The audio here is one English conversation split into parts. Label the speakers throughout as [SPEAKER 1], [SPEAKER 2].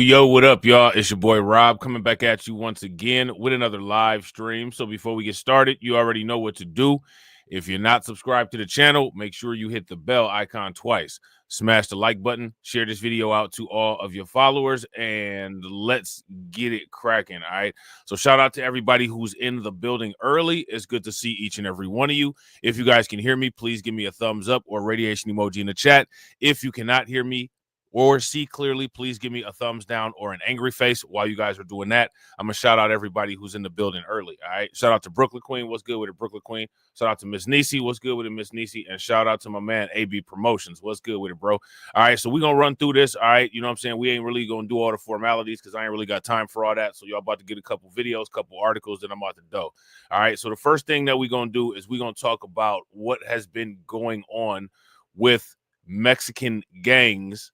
[SPEAKER 1] Yo, what up, y'all? It's your boy Rob coming back at you once again with another live stream. So before we get started, you already know what to do. If you're not subscribed to the channel, make sure you hit the bell icon twice. Smash the like button, share this video out to all of your followers, and let's get it cracking, all right? So shout out to everybody who's in the building early. It's good to see each and every one of you. If you guys can hear me, please give me a thumbs up or radiation emoji in the chat. If you cannot hear me or see clearly, please give me a thumbs down or an angry face while you guys are doing that. I'm going to shout out everybody who's in the building early, all right? Shout out to Brooklyn Queen. What's good with it, Brooklyn Queen? Shout out to Miss Nisi. What's good with it, Miss Nisi? And shout out to my man, AB Promotions. What's good with it, bro? All right, so we're going to run through this, all right? You know what I'm saying? We ain't really going to do all the formalities because I ain't really got time for all that. So y'all about to get a couple videos, couple articles that I'm about to do. All right, so the first thing that we're going to do is we're going to talk about what has been going on with Mexican gangs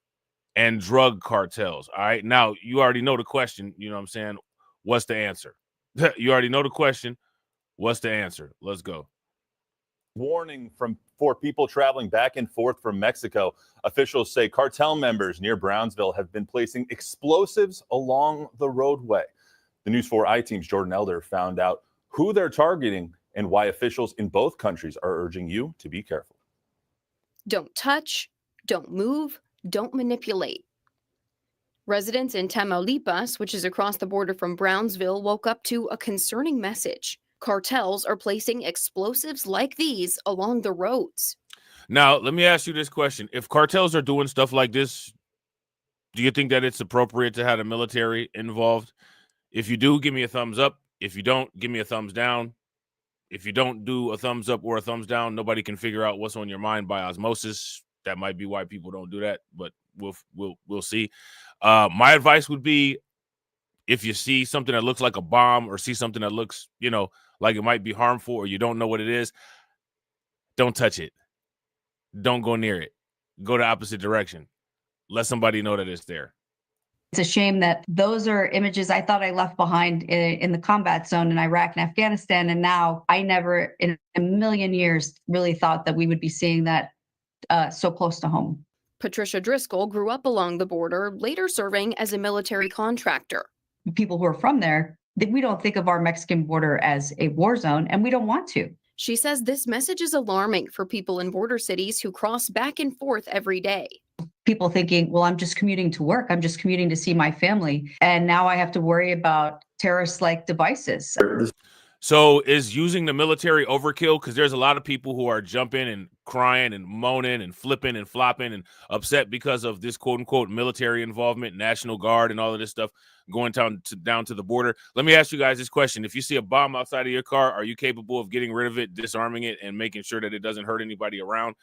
[SPEAKER 1] and drug cartels. All right. Now, you already know the question. You know what I'm saying? What's the answer? You already know the question. What's the answer? Let's go.
[SPEAKER 2] Warning for people traveling back and forth from Mexico. Officials say cartel members near Brownsville have been placing explosives along the roadway. The News 4 I-Team's Jordan Elder found out who they're targeting and why officials in both countries are urging you to be careful.
[SPEAKER 3] Don't touch, don't move, don't manipulate. Residents in Tamaulipas, which is across the border from Brownsville, woke up to a concerning message. Cartels are placing explosives like these along the roads.
[SPEAKER 1] Now, let me ask you this question. If cartels are doing stuff like this, do you think that it's appropriate to have the military involved? If you do, give me a thumbs up. If you don't, give me a thumbs down. If you don't do a thumbs up or a thumbs down, nobody can figure out what's on your mind by osmosis. That might be why people don't do that, but we'll see. My advice would be, if you see something that looks like a bomb or see something that looks, like it might be harmful or you don't know what it is, don't touch it. Don't go near it. Go the opposite direction. Let somebody know that it's there.
[SPEAKER 4] It's a shame that those are images I thought I left behind in the combat zone in Iraq and Afghanistan. And now I never in a million years really thought that we would be seeing that so close to home.
[SPEAKER 3] Patricia Driscoll grew up along the border, later serving as a military contractor.
[SPEAKER 4] People who are from there, we don't think of our Mexican border as a war zone, and we don't want to.
[SPEAKER 3] She says this message is alarming for people in border cities who cross back and forth every day.
[SPEAKER 4] People thinking, well, I'm just commuting to work. I'm just commuting to see my family. And now I have to worry about terrorist-like devices.
[SPEAKER 1] So is using the military overkill? Because there's a lot of people who are jumping and crying and moaning and flipping and flopping and upset because of this quote-unquote military involvement, National Guard and all of this stuff going down to the border. Let me ask you guys this question. If you see a bomb outside of your car, are you capable of getting rid of it, disarming it, and making sure that it doesn't hurt anybody around?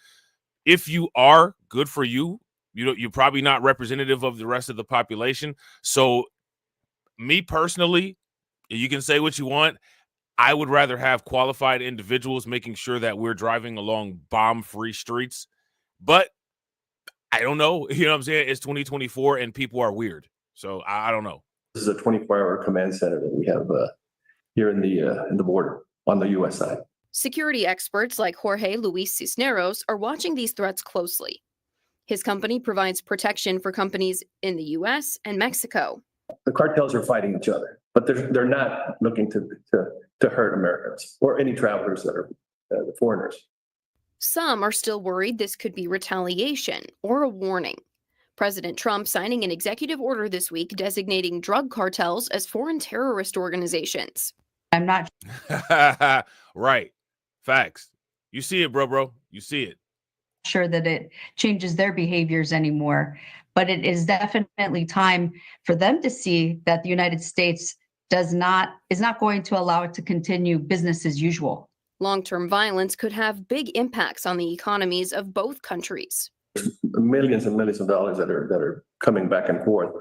[SPEAKER 1] If you are, good for you. You're probably not representative of the rest of the population. So me personally, you can say what you want. I would rather have qualified individuals making sure that we're driving along bomb-free streets. But I don't know. You know what I'm saying? It's 2024 and people are weird. So I don't know.
[SPEAKER 5] This is a 24-hour command center that we have here in the border on the U.S. side.
[SPEAKER 3] Security experts like Jorge Luis Cisneros are watching these threats closely. His company provides protection for companies in the U.S. and Mexico.
[SPEAKER 5] The cartels are fighting each other, but they're not looking to hurt Americans or any travelers that are foreigners.
[SPEAKER 3] Some are still worried this could be retaliation or a warning. President Trump signing an executive order this week designating drug cartels as foreign terrorist organizations.
[SPEAKER 4] I'm not
[SPEAKER 1] Right. Facts. You see it, bro. You see it.
[SPEAKER 4] sure that it changes their behaviors anymore, but it is definitely time for them to see that the United States is not going to allow it to continue business as usual.
[SPEAKER 3] Long-term violence could have big impacts on the economies of both countries.
[SPEAKER 5] Millions and millions of dollars that are coming back and forth,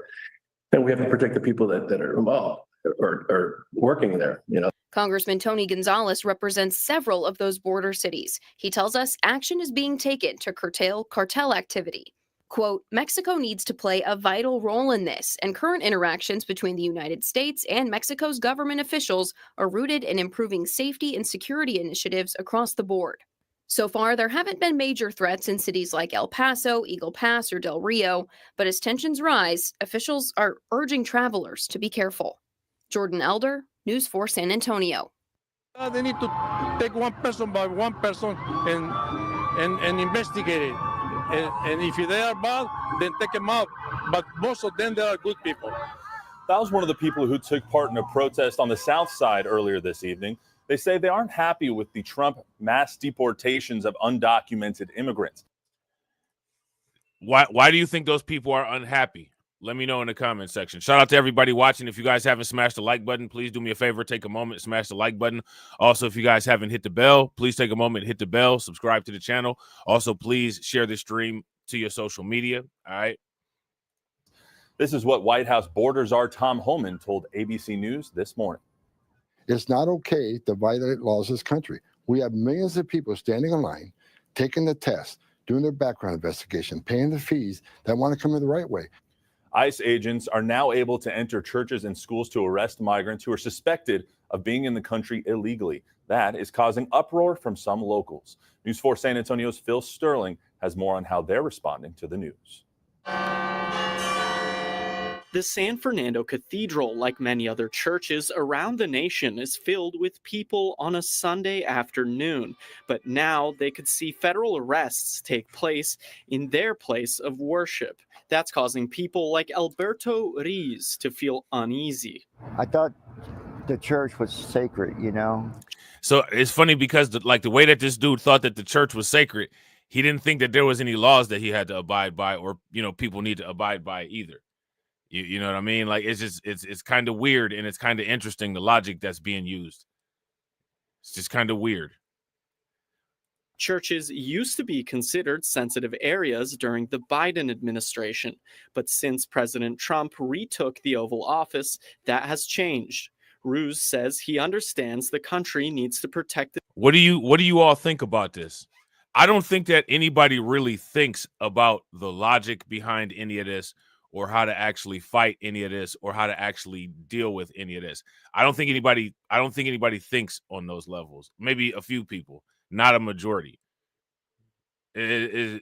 [SPEAKER 5] and we have to protect the people that are involved or working there.
[SPEAKER 3] Congressman Tony Gonzalez represents several of those border cities. He tells us action is being taken to curtail cartel activity. Quote, Mexico needs to play a vital role in this, and current interactions between the United States and Mexico's government officials are rooted in improving safety and security initiatives across the board. So far, there haven't been major threats in cities like El Paso, Eagle Pass, or Del Rio, but as tensions rise, officials are urging travelers to be careful. Jordan Elder, News 4 San Antonio.
[SPEAKER 6] They need to take one person by one person and investigate it. And if they are bad, then take them out. But most of them, they are good people.
[SPEAKER 2] That was one of the people who took part in a protest on the South Side earlier this evening. They say they aren't happy with the Trump mass deportations of undocumented immigrants.
[SPEAKER 1] Why do you think those people are unhappy? Let me know in the comment section. Shout out to everybody watching. If you guys haven't smashed the like button, please do me a favor. Take a moment, smash the like button. Also, if you guys haven't hit the bell, please take a moment, hit the bell, subscribe to the channel. Also, please share this stream to your social media. All right.
[SPEAKER 2] This is what White House border czar Tom Homan told ABC News this morning.
[SPEAKER 7] It's not okay to violate laws of this country. We have millions of people standing in line, taking the test, doing their background investigation, paying the fees that want to come in the right way.
[SPEAKER 2] ICE agents are now able to enter churches and schools to arrest migrants who are suspected of being in the country illegally. That is causing uproar from some locals. News 4 San Antonio's Phil Sterling has more on how they're responding to the news.
[SPEAKER 8] The San Fernando Cathedral, like many other churches around the nation, is filled with people on a Sunday afternoon. But now they could see federal arrests take place in their place of worship. That's causing people like Alberto Riz to feel uneasy.
[SPEAKER 9] I thought the church was sacred,
[SPEAKER 1] So it's funny because the way that this dude thought that the church was sacred, he didn't think that there was any laws that he had to abide by or, people need to abide by either. You know what I mean? Like, it's kind of weird, and it's kind of interesting, the logic that's being used. It's just kind of weird.
[SPEAKER 8] Churches used to be considered sensitive areas during the Biden administration, but since President Trump retook the Oval Office, that has changed. Ruse says he understands the country needs to protect it.
[SPEAKER 1] What do you all think about this? I don't think that anybody really thinks about the logic behind any of this, or how to actually fight any of this, or how to actually deal with any of this. I don't think anybody thinks on those levels. Maybe a few people, not a majority. It's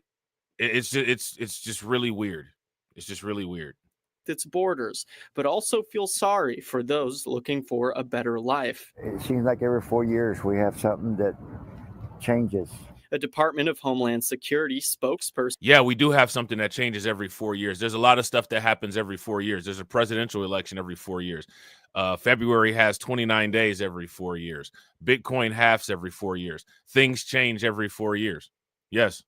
[SPEAKER 1] just really weird. It's just really weird.
[SPEAKER 8] Its borders, but also feel sorry for those looking for a better life.
[SPEAKER 9] It seems like every 4 years we have something that changes.
[SPEAKER 8] A Department of Homeland Security spokesperson.
[SPEAKER 1] Yeah, we do have something that changes every 4 years. There's a lot of stuff that happens every 4 years. There's a presidential election every 4 years. February has 29 days every 4 years. Bitcoin halves every 4 years. Things change every 4 years. Yes.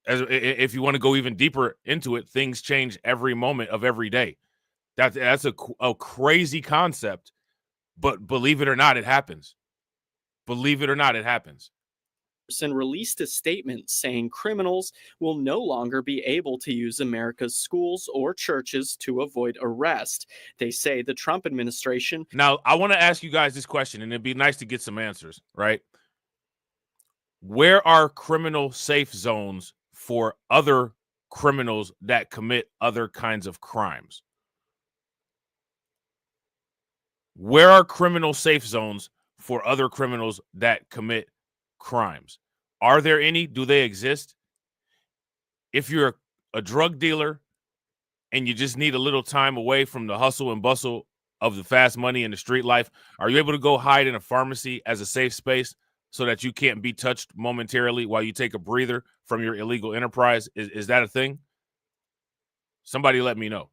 [SPEAKER 1] If you want to go even deeper into it, things change every moment of every day. That's a crazy concept, but believe it or not, it happens. Believe it or not, it happens.
[SPEAKER 8] Released a statement saying criminals will no longer be able to use America's schools or churches to avoid arrest. They say the Trump administration.
[SPEAKER 1] Now, I want to ask you guys this question, and it'd be nice to get some answers, right? Where are criminal safe zones for other criminals that commit other kinds of crimes? Where are criminal safe zones for other criminals that commit crimes. Are there any? Do they exist? If you're a drug dealer and you just need a little time away from the hustle and bustle of the fast money and the street life, are you able to go hide in a pharmacy as a safe space so that you can't be touched momentarily while you take a breather from your illegal enterprise? Is that a thing? Somebody let me know.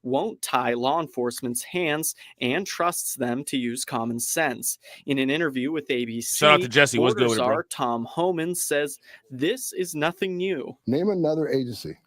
[SPEAKER 8] Won't tie law enforcement's hands and trusts them to use common sense. In an interview with ABC,
[SPEAKER 1] Shout out to Jesse. What's good with it, bro?
[SPEAKER 8] Tom Homan says this is nothing new.
[SPEAKER 7] Name another agency,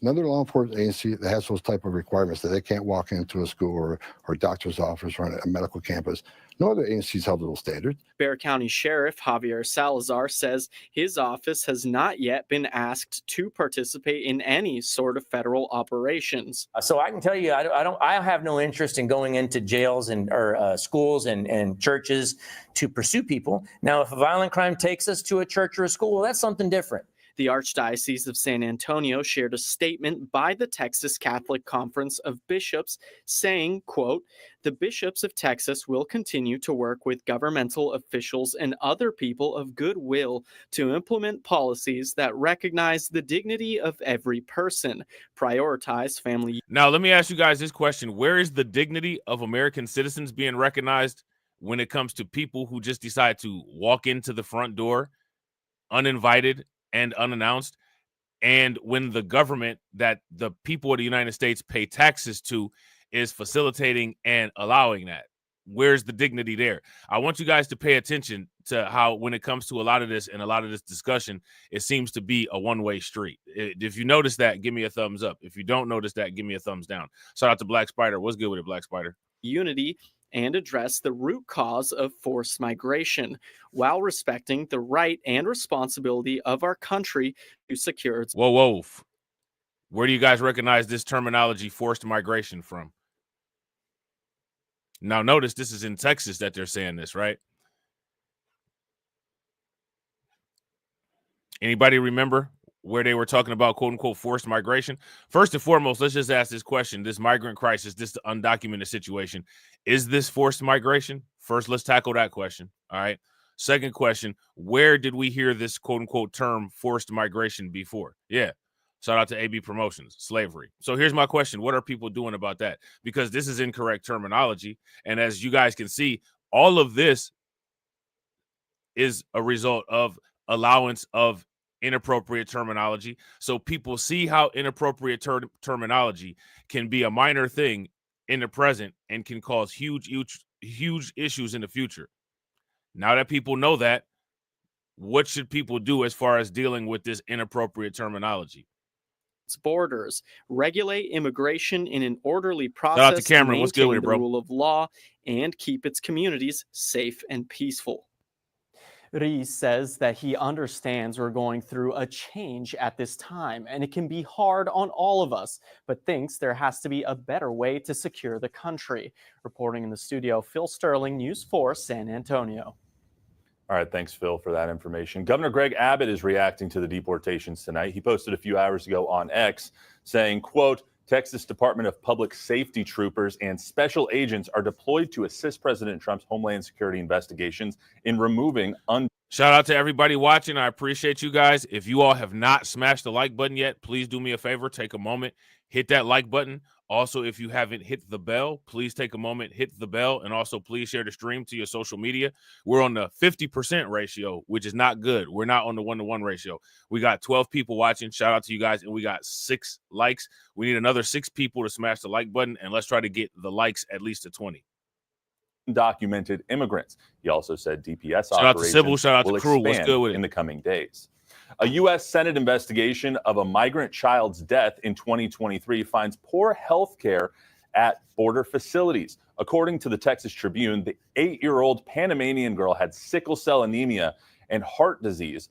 [SPEAKER 7] another law enforcement agency that has those type of requirements that they can't walk into a school or doctor's office or on a medical campus. No other agencies have those standards.
[SPEAKER 8] Bexar County Sheriff Javier Salazar says his office has not yet been asked to participate in any sort of federal operations.
[SPEAKER 10] So I can tell you, I have no interest in going into jails and or schools and churches to pursue people. Now, if a violent crime takes us to a church or a school, well, that's something different.
[SPEAKER 8] The Archdiocese of San Antonio shared a statement by the Texas Catholic Conference of Bishops saying, quote, "The bishops of Texas will continue to work with governmental officials and other people of goodwill to implement policies that recognize the dignity of every person, prioritize family."
[SPEAKER 1] Now, let me ask you guys this question. Where is the dignity of American citizens being recognized when it comes to people who just decide to walk into the front door uninvited and unannounced, and when the government that the people of the United States pay taxes to is facilitating and allowing that? Where's the dignity there? I want you guys to pay attention to how, when it comes to a lot of this and a lot of this discussion, it seems to be a one-way street. If you notice that, give me a thumbs up. If you don't notice that, give me a thumbs down. Shout out to Black Spider. What's good with it, Black Spider?
[SPEAKER 8] Unity and address the root cause of forced migration while respecting the right and responsibility of our country to secure its.
[SPEAKER 1] Whoa. Where do you guys recognize this terminology, forced migration, from? Now, notice this is in Texas that they're saying this, right? Anybody remember where they were talking about, quote unquote, forced migration? First and foremost, let's just ask this question. This migrant crisis, this undocumented situation, is this forced migration? First, let's tackle that question. All right. Second question, where did we hear this, quote unquote, term forced migration before? Yeah. Shout out to AB Promotions, slavery. So here's my question. What are people doing about that? Because this is incorrect terminology. And as you guys can see, all of this is a result of allowance of inappropriate terminology. So people see how inappropriate terminology can be a minor thing in the present and can cause huge issues in the future. Now that people know that, what should people do as far as dealing with this inappropriate terminology?
[SPEAKER 8] Borders, regulate immigration in an orderly process,
[SPEAKER 1] shout out to Cameron. What's good with it, bro?
[SPEAKER 8] The rule of law, and keep its communities safe and peaceful. Rees says that he understands we're going through a change at this time, and it can be hard on all of us, but thinks there has to be a better way to secure the country. Reporting in the studio, Phil Sterling, News 4, San Antonio.
[SPEAKER 2] All right, thanks, Phil, for that information. Governor Greg Abbott is reacting to the deportations tonight. He posted a few hours ago on X saying, quote, Texas Department of Public Safety troopers and special agents are deployed to assist President Trump's Homeland Security investigations in removing
[SPEAKER 1] Shout out to everybody watching. I appreciate you guys. If you all have not smashed the like button yet, please do me a favor. Take a moment, hit that like button. Also, if you haven't hit the bell, please take a moment, hit the bell, and also please share the stream to your social media. We're on the 50% ratio, which is not good. We're not on the 1-to-1 ratio. We got 12 people watching. Shout out to you guys, and we got 6 likes. We need another 6 people to smash the like button, and let's try to get the likes at least to 20.
[SPEAKER 2] Undocumented immigrants. He also said DPS
[SPEAKER 1] shout out to Sybil, shout out to Crew. What's good with it?
[SPEAKER 2] In the coming days. A U.S. Senate investigation of a migrant child's death in 2023 finds poor health care at border facilities. According to the Texas Tribune, the 8-year-old Panamanian girl had sickle cell anemia and heart disease.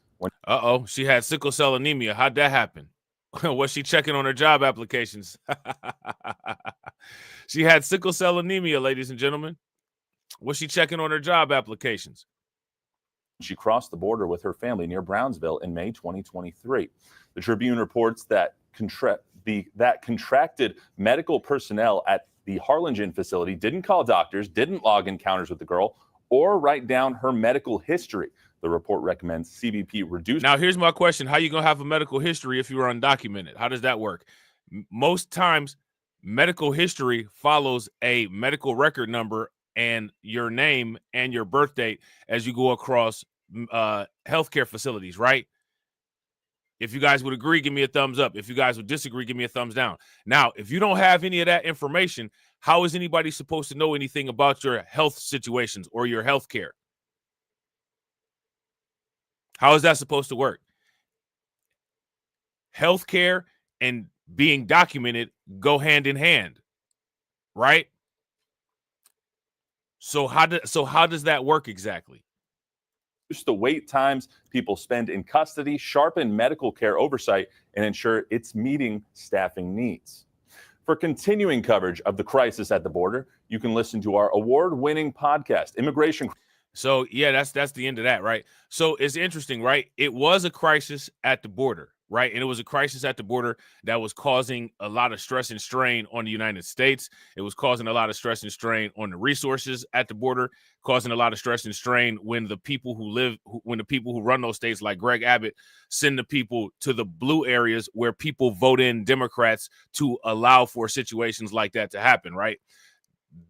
[SPEAKER 1] She had sickle cell anemia. How'd that happen? Was she checking on her job applications? She had sickle cell anemia, ladies and gentlemen. Was she checking on her job applications?
[SPEAKER 2] She crossed the border with her family near Brownsville in May 2023. The Tribune reports that contracted medical personnel at The Harlingen facility didn't call doctors, didn't log encounters with the girl, or write down her medical history. The report recommends CBP reduce.
[SPEAKER 1] Now, here's my question. How you going to have a medical history if you are undocumented? How does that work? Most times, medical history follows a medical record number and your name and your birth date as you go across healthcare facilities, right? If you guys would agree, give me a thumbs up. If you guys would disagree, give me a thumbs down. Now, if you don't have any of that information, how is anybody supposed to know anything about your health situations or your health care? How is that supposed to work? Healthcare and being documented go hand in hand, right? So how does that work exactly?
[SPEAKER 2] The wait times people spend in custody, sharpen medical care oversight, and ensure it's meeting staffing needs. For continuing coverage of the crisis at the border, you can listen to our award-winning podcast, Immigration.
[SPEAKER 1] So, yeah, that's the end of that, right? So it's interesting, right? It was a crisis at the border, right? And it was a crisis at the border that was causing a lot of stress and strain on the United States. It was causing a lot of stress and strain on the resources at the border, causing a lot of stress and strain when the people who run those states, like Greg Abbott, send the people to the blue areas where people vote in Democrats to allow for situations like that to happen, right?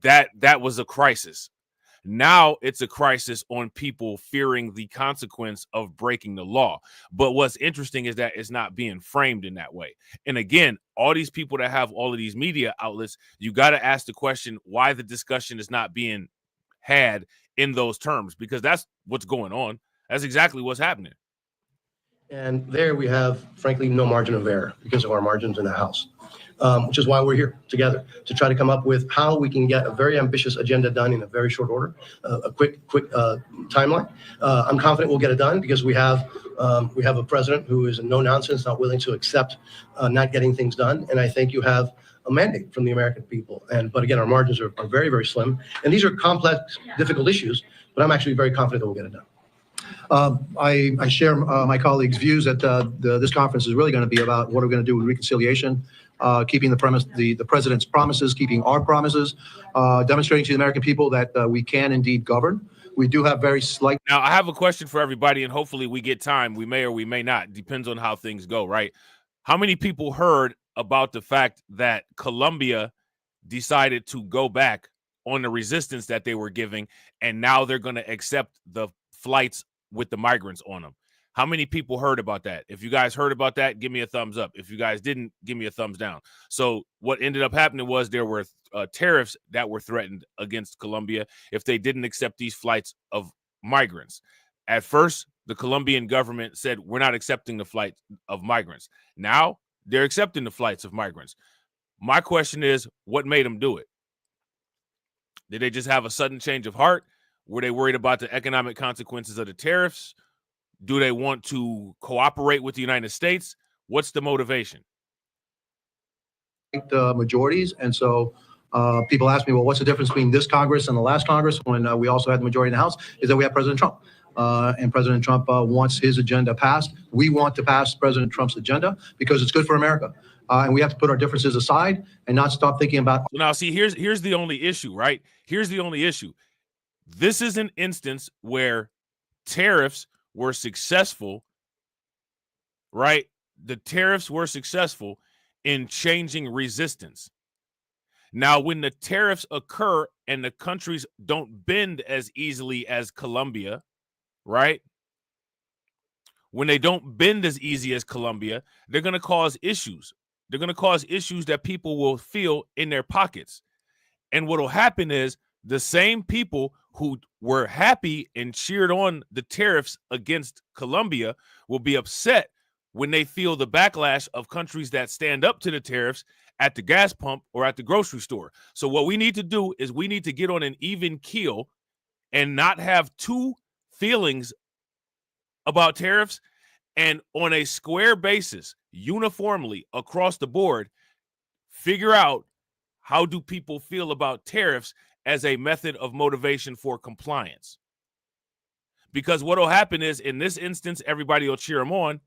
[SPEAKER 1] That was a crisis. Now it's a crisis on people fearing the consequence of breaking the law. But what's interesting is that it's not being framed in that way. And again, all these people that have all of these media outlets, you got to ask the question why the discussion is not being had in those terms, because that's what's going on. That's exactly what's happening.
[SPEAKER 11] And there we have, frankly, no margin of error because of our margins in the House, which is why we're here together to try to come up with how we can get a very ambitious agenda done in a very short order, a quick timeline. I'm confident we'll get it done because we have a president who is a no nonsense, not willing to accept not getting things done. And I think you have a mandate from the American people. But again, our margins are very, very slim. And these are complex, difficult issues, but I'm actually very confident that we'll get it done.
[SPEAKER 12] I share my colleagues' views that this conference is really going to be about what we're going to do with reconciliation, keeping the president's promises, keeping our promises, demonstrating to the American people that we can indeed govern. We do have very slight.
[SPEAKER 1] Now, I have a question for everybody, and hopefully we get time. We may or we may not. Depends on how things go, right? How many people heard about the fact that Colombia decided to go back on the resistance that they were giving, and now they're going to accept the flights with the migrants on them? How many people heard about that? If you guys heard about that, give me a thumbs up. If you guys didn't, give me a thumbs down. So what ended up happening was there were tariffs that were threatened against Colombia if they didn't accept these flights of migrants. At first, the Colombian government said, we're not accepting the flight of migrants. Now they're accepting the flights of migrants. My question is, what made them do it? Did they just have a sudden change of heart? Were they worried about the economic consequences of the tariffs? Do they want to cooperate with the United States? What's the motivation?
[SPEAKER 12] Majorities. And so people ask me, well, what's the difference between this Congress and the last Congress when we also had the majority in the House? Is that we have President Trump. And President Trump wants his agenda passed. We want to pass President Trump's agenda because it's good for America. And we have to put our differences aside and not stop thinking about.
[SPEAKER 1] Now, see, here's the only issue, right? Here's the only issue. This is an instance where tariffs were successful, right? The tariffs were successful in changing resistance. Now, when the tariffs occur and the countries don't bend as easily as Colombia, right? When they don't bend as easy as Colombia, they're going to cause issues. They're going to cause issues that people will feel in their pockets. And what will happen is the same people who were happy and cheered on the tariffs against Colombia will be upset when they feel the backlash of countries that stand up to the tariffs at the gas pump or at the grocery store. So what we need to do is we need to get on an even keel and not have two feelings about tariffs, and on a square basis, uniformly across the board, figure out how do people feel about tariffs as a method of motivation for compliance. Because what will happen is, in this instance, everybody will cheer them on.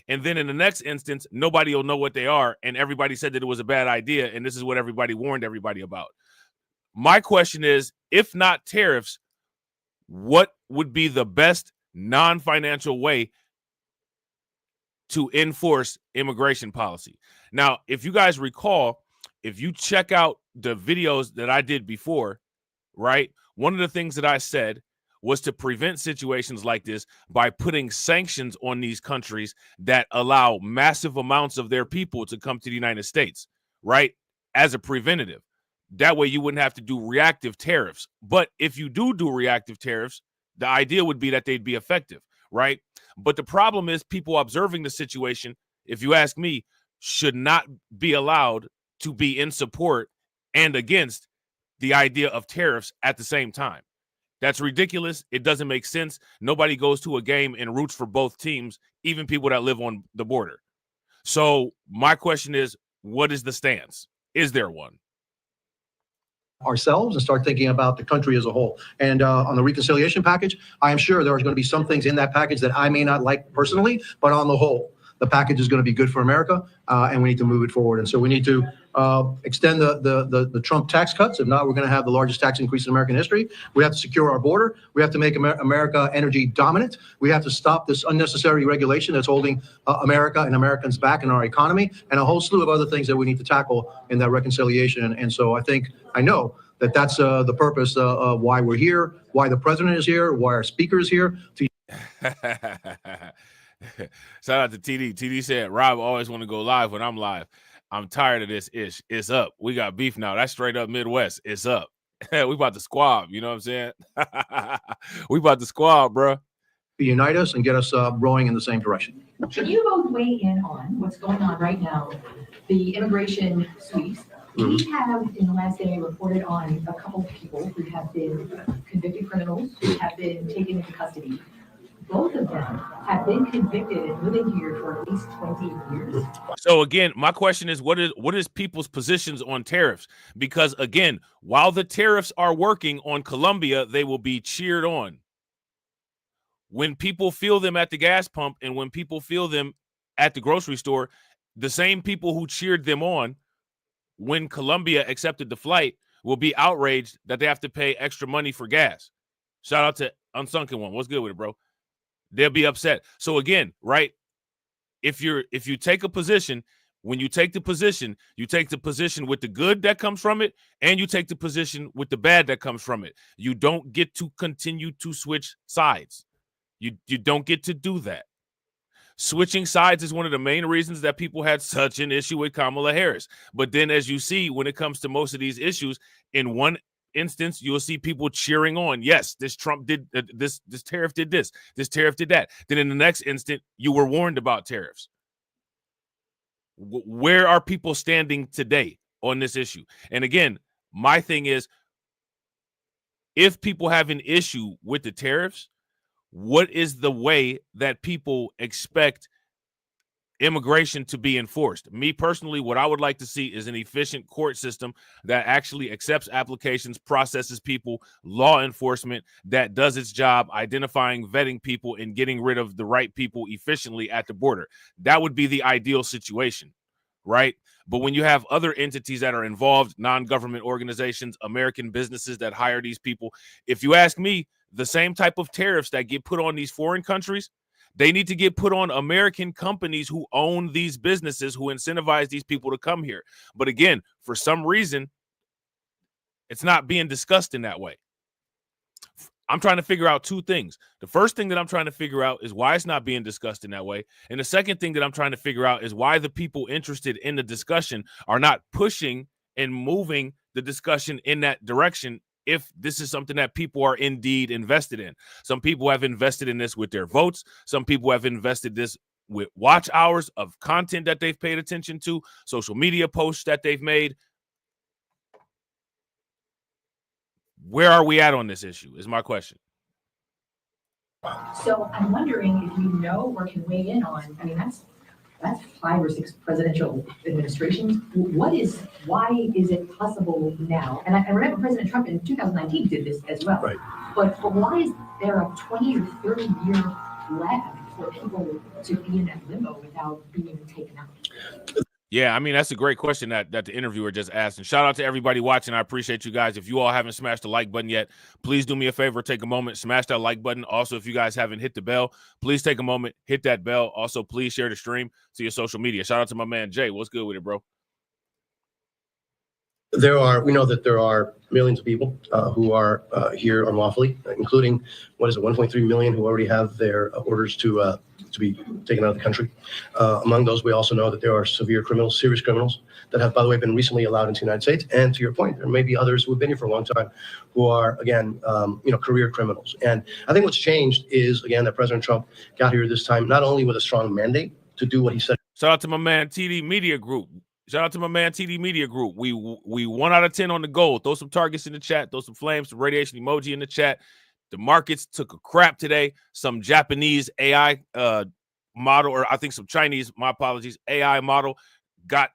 [SPEAKER 1] And then in the next instance, nobody will know what they are. And everybody said that it was a bad idea. And this is what everybody warned everybody about. My question is, if not tariffs, what would be the best non-financial way to enforce immigration policy? Now, if you guys recall, if you check out the videos that I did before, right, one of the things that I said was to prevent situations like this by putting sanctions on these countries that allow massive amounts of their people to come to the United States, right, as a preventative. That way you wouldn't have to do reactive tariffs. But if you do reactive tariffs, the idea would be that they'd be effective, right? But the problem is people observing the situation, if you ask me, should not be allowed to be in support and against the idea of tariffs at the same time. That's ridiculous. It doesn't make sense. Nobody goes to a game and roots for both teams, even people that live on the border. So my question is, what is the stance? Is there one?
[SPEAKER 12] Ourselves and start thinking about the country as a whole. And on the reconciliation package, I am sure there are going to be some things in that package that I may not like personally, but on the whole, the package is going to be good for America, and we need to move it forward. And so we need to extend the Trump tax cuts. If not, we're going to have the largest tax increase in American history. We have to secure our border. We have to make America energy dominant. We have to stop this unnecessary regulation that's holding America and Americans back in our economy, and a whole slew of other things that we need to tackle in that reconciliation. And so I know that that's the purpose of why we're here, why the president is here, why our speaker is here.
[SPEAKER 1] Shout out to TD. TD said, Rob always want to go live when I'm live. I'm tired of this ish. It's up. We got beef now. That's straight up Midwest. It's up. We about to squab. You know what I'm saying? We about to squab, bro.
[SPEAKER 12] Unite us and get us rowing in the same direction.
[SPEAKER 13] Can you both weigh in on what's going on right now, the immigration sweeps? We have, in the last day, reported on a couple of people who have been convicted criminals who have been taken into custody. Both of them have been convicted and living here for at least 20 years.
[SPEAKER 1] So again, my question is, what is people's positions on tariffs? Because again, while the tariffs are working on Colombia, they will be cheered on. When people feel them at the gas pump and when people feel them at the grocery store, the same people who cheered them on when Colombia accepted the flight will be outraged that they have to pay extra money for gas. Shout out to Unsunken One. What's good with it, bro? They'll be upset. So again, right, if you take a position, when you take the position with the good that comes from it, and you take the position with the bad that comes from it. You don't get to continue to switch sides. You don't get to do that. Switching sides is one of the main reasons that people had such an issue with Kamala Harris. But then as you see, when it comes to most of these issues, in one instance, you'll see people cheering on. Yes, this Trump did this tariff did this tariff did that. Then in the next instant, you were warned about tariffs. Where are people standing today on this issue? And again, my thing is, if people have an issue with the tariffs, what is the way that people expect immigration to be enforced? Me personally, what I would like to see is an efficient court system that actually accepts applications, processes people, law enforcement that does its job identifying, vetting people, and getting rid of the right people efficiently at the border. That would be the ideal situation, right? But when you have other entities that are involved, non-government organizations, American businesses that hire these people, if you ask me, the same type of tariffs that get put on these foreign countries, they need to get put on American companies who own these businesses, who incentivize these people to come here. But again, for some reason, it's not being discussed in that way. I'm trying to figure out two things. The first thing that I'm trying to figure out is why it's not being discussed in that way. And the second thing that I'm trying to figure out is why the people interested in the discussion are not pushing and moving the discussion in that direction if this is something that people are indeed invested in. Some people have invested in this with their votes. Some people have invested this with watch hours of content that they've paid attention to, social media posts that they've made. Where are we at on this issue is my question.
[SPEAKER 13] So I'm wondering if you know or can weigh in on, I mean, that's 5 or 6 presidential administrations. Why is it possible now? And I remember President Trump in 2019 did this as well. Right. But why is there a 20 or 30 year lag for people to be in that limbo without being taken out?
[SPEAKER 1] Yeah, I mean, that's a great question that the interviewer just asked. And shout out to everybody watching. I appreciate you guys. If you all haven't smashed the like button yet, please do me a favor, take a moment, smash that like button. Also, if you guys haven't hit the bell, please take a moment, hit that bell. Also, please share the stream to your social media. Shout out to my man, Jay. What's good with it, bro?
[SPEAKER 11] We know that there are millions of people who are here unlawfully, including, 1.3 million who already have their orders to be taken out of the country. Among those, we also know that there are severe criminals, serious criminals that have, by the way, been recently allowed into the United States. And to your point, there may be others who have been here for a long time who are, again, career criminals. And I think what's changed is, again, that President Trump got here this time, not only with a strong mandate to do what he said.
[SPEAKER 1] Shout out to my man, TD Media Group. Shout out to my man, TD Media Group. We 1 out of 10 on the goal. Throw some targets in the chat. Throw some flames, some radiation emoji in the chat. The markets took a crap today. Some Japanese AI model, or I think some Chinese, my apologies, AI model got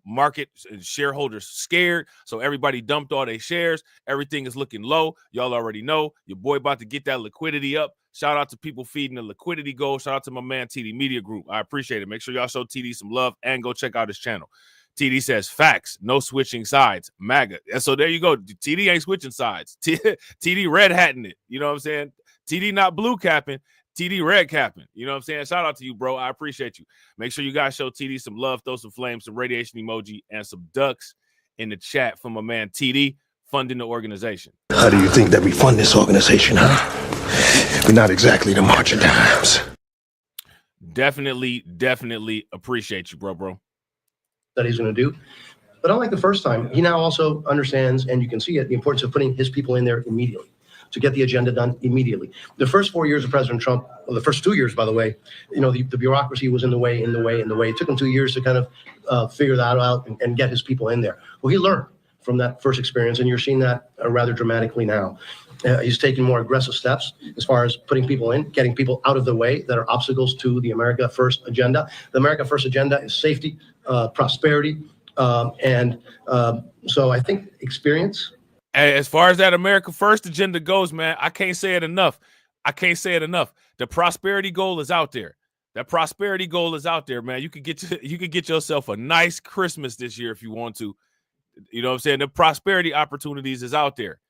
[SPEAKER 1] market and shareholders scared. So everybody dumped all their shares. Everything is looking low. Y'all already know. Your boy about to get that liquidity up. Shout out to people feeding the liquidity goal. Shout out to my man, TD Media Group. I appreciate it. Make sure y'all show TD some love and go check out his channel. TD says, facts, no switching sides, MAGA. And so there you go. TD ain't switching sides. TD red hatting it. You know what I'm saying? TD not blue capping. TD red capping. You know what I'm saying? Shout out to you, bro. I appreciate you. Make sure you guys show TD some love, throw some flames, some radiation emoji, and some ducks in the chat from my man TD funding the organization.
[SPEAKER 14] How do you think that we fund this organization, huh? We're not exactly the March of Dimes.
[SPEAKER 1] Definitely appreciate you, bro.
[SPEAKER 11] That he's going to do. But unlike the first time, he now also understands, and you can see it, the importance of putting his people in there immediately to get the agenda done immediately. The first 4 years of President Trump, well, the first 2 years, by the way, the bureaucracy was in the way. It took him 2 years to kind of figure that out and get his people in there. Well, he learned from that first experience, and you're seeing that rather dramatically now. He's taking more aggressive steps as far as putting people in, getting people out of the way that are obstacles to the America First agenda. The America First agenda is safety, prosperity, and so I think experience.
[SPEAKER 1] As far as that America First agenda goes, man, I can't say it enough. The prosperity goal is out there. That prosperity goal is out there, man. You could get yourself a nice Christmas this year if you want to. You know what I'm saying? The prosperity opportunities is out there.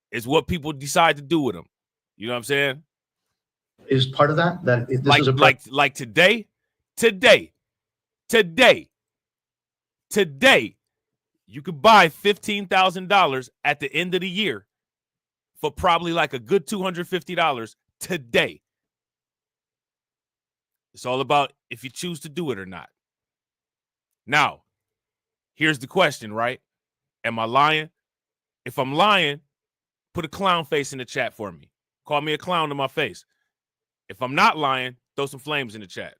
[SPEAKER 1] It's what people decide to do with them. You know what I'm saying?
[SPEAKER 11] Is part of that. This
[SPEAKER 1] like,
[SPEAKER 11] is a
[SPEAKER 1] like today, you could buy $15,000 at the end of the year for probably like a good $250 today. It's all about if you choose to do it or not. Now, here's the question, right? Am I lying? If I'm lying, put a clown face in the chat for me. Call me a clown to my face. If I'm not lying, throw some flames in the chat.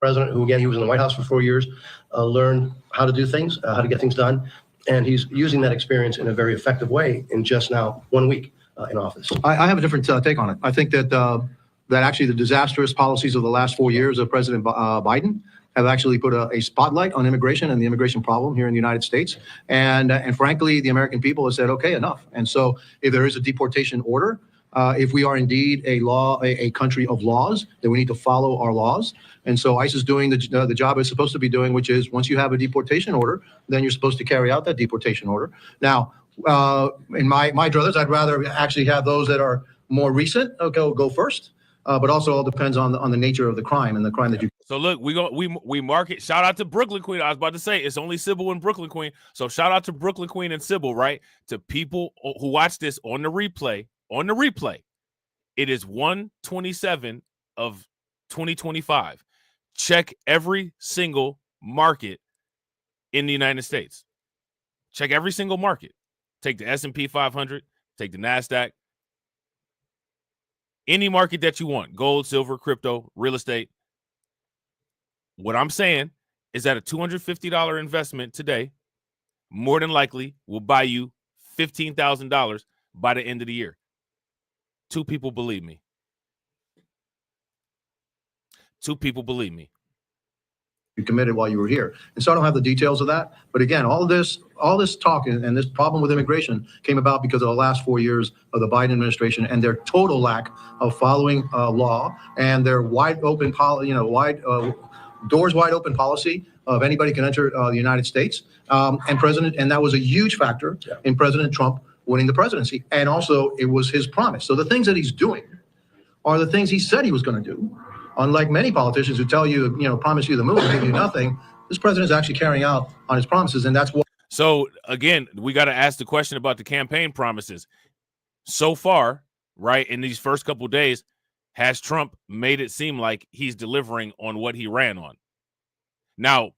[SPEAKER 11] President who, again, he was in the White House for 4 years, learned how to do things, how to get things done. And he's using that experience in a very effective way in just now 1 week in office.
[SPEAKER 12] I have a different take on it. I think that that actually the disastrous policies of the last 4 years of President Biden have actually put a spotlight on immigration and the immigration problem here in the United States. And frankly, the American people have said, okay, enough. And so if there is a deportation order, if we are indeed a country of laws, then we need to follow our laws. And so ICE is doing the job it's supposed to be doing, which is once you have a deportation order, then you're supposed to carry out that deportation order. Now, in my druthers, I'd rather actually have those that are more recent go first. But also all depends on the nature of the crime and the crime that you.
[SPEAKER 1] So look, we mark it. Shout out to Brooklyn Queen. I was about to say it's only Sybil and Brooklyn Queen. So shout out to Brooklyn Queen and Sybil, right? To people who watch this on the replay. On the replay, it is 1/27 of 2025. Check every single market in the United States. Check every single market. Take the S&P 500. Take the NASDAQ. Any market that you want, gold, silver, crypto, real estate. What I'm saying is that a $250 investment today more than likely will buy you $15,000 by the end of the year. 2 people believe me. 2 people believe me.
[SPEAKER 12] you committed while you were here. And so I don't have the details of that. But again, all this talk and this problem with immigration came about because of the last 4 years of the Biden administration and their total lack of following law and their wide open policy, doors wide open policy of anybody can enter the United States. And that was a huge factor in President Trump winning the presidency. And also it was his promise. So the things that he's doing are the things he said he was going to do. Unlike many politicians who tell you, promise you the moon and give you nothing, this president is actually carrying out on his promises. And that's what.
[SPEAKER 1] So again, we got to ask the question about the campaign promises. So far, right, in these first couple of days, has Trump made it seem like he's delivering on what he ran on? Now,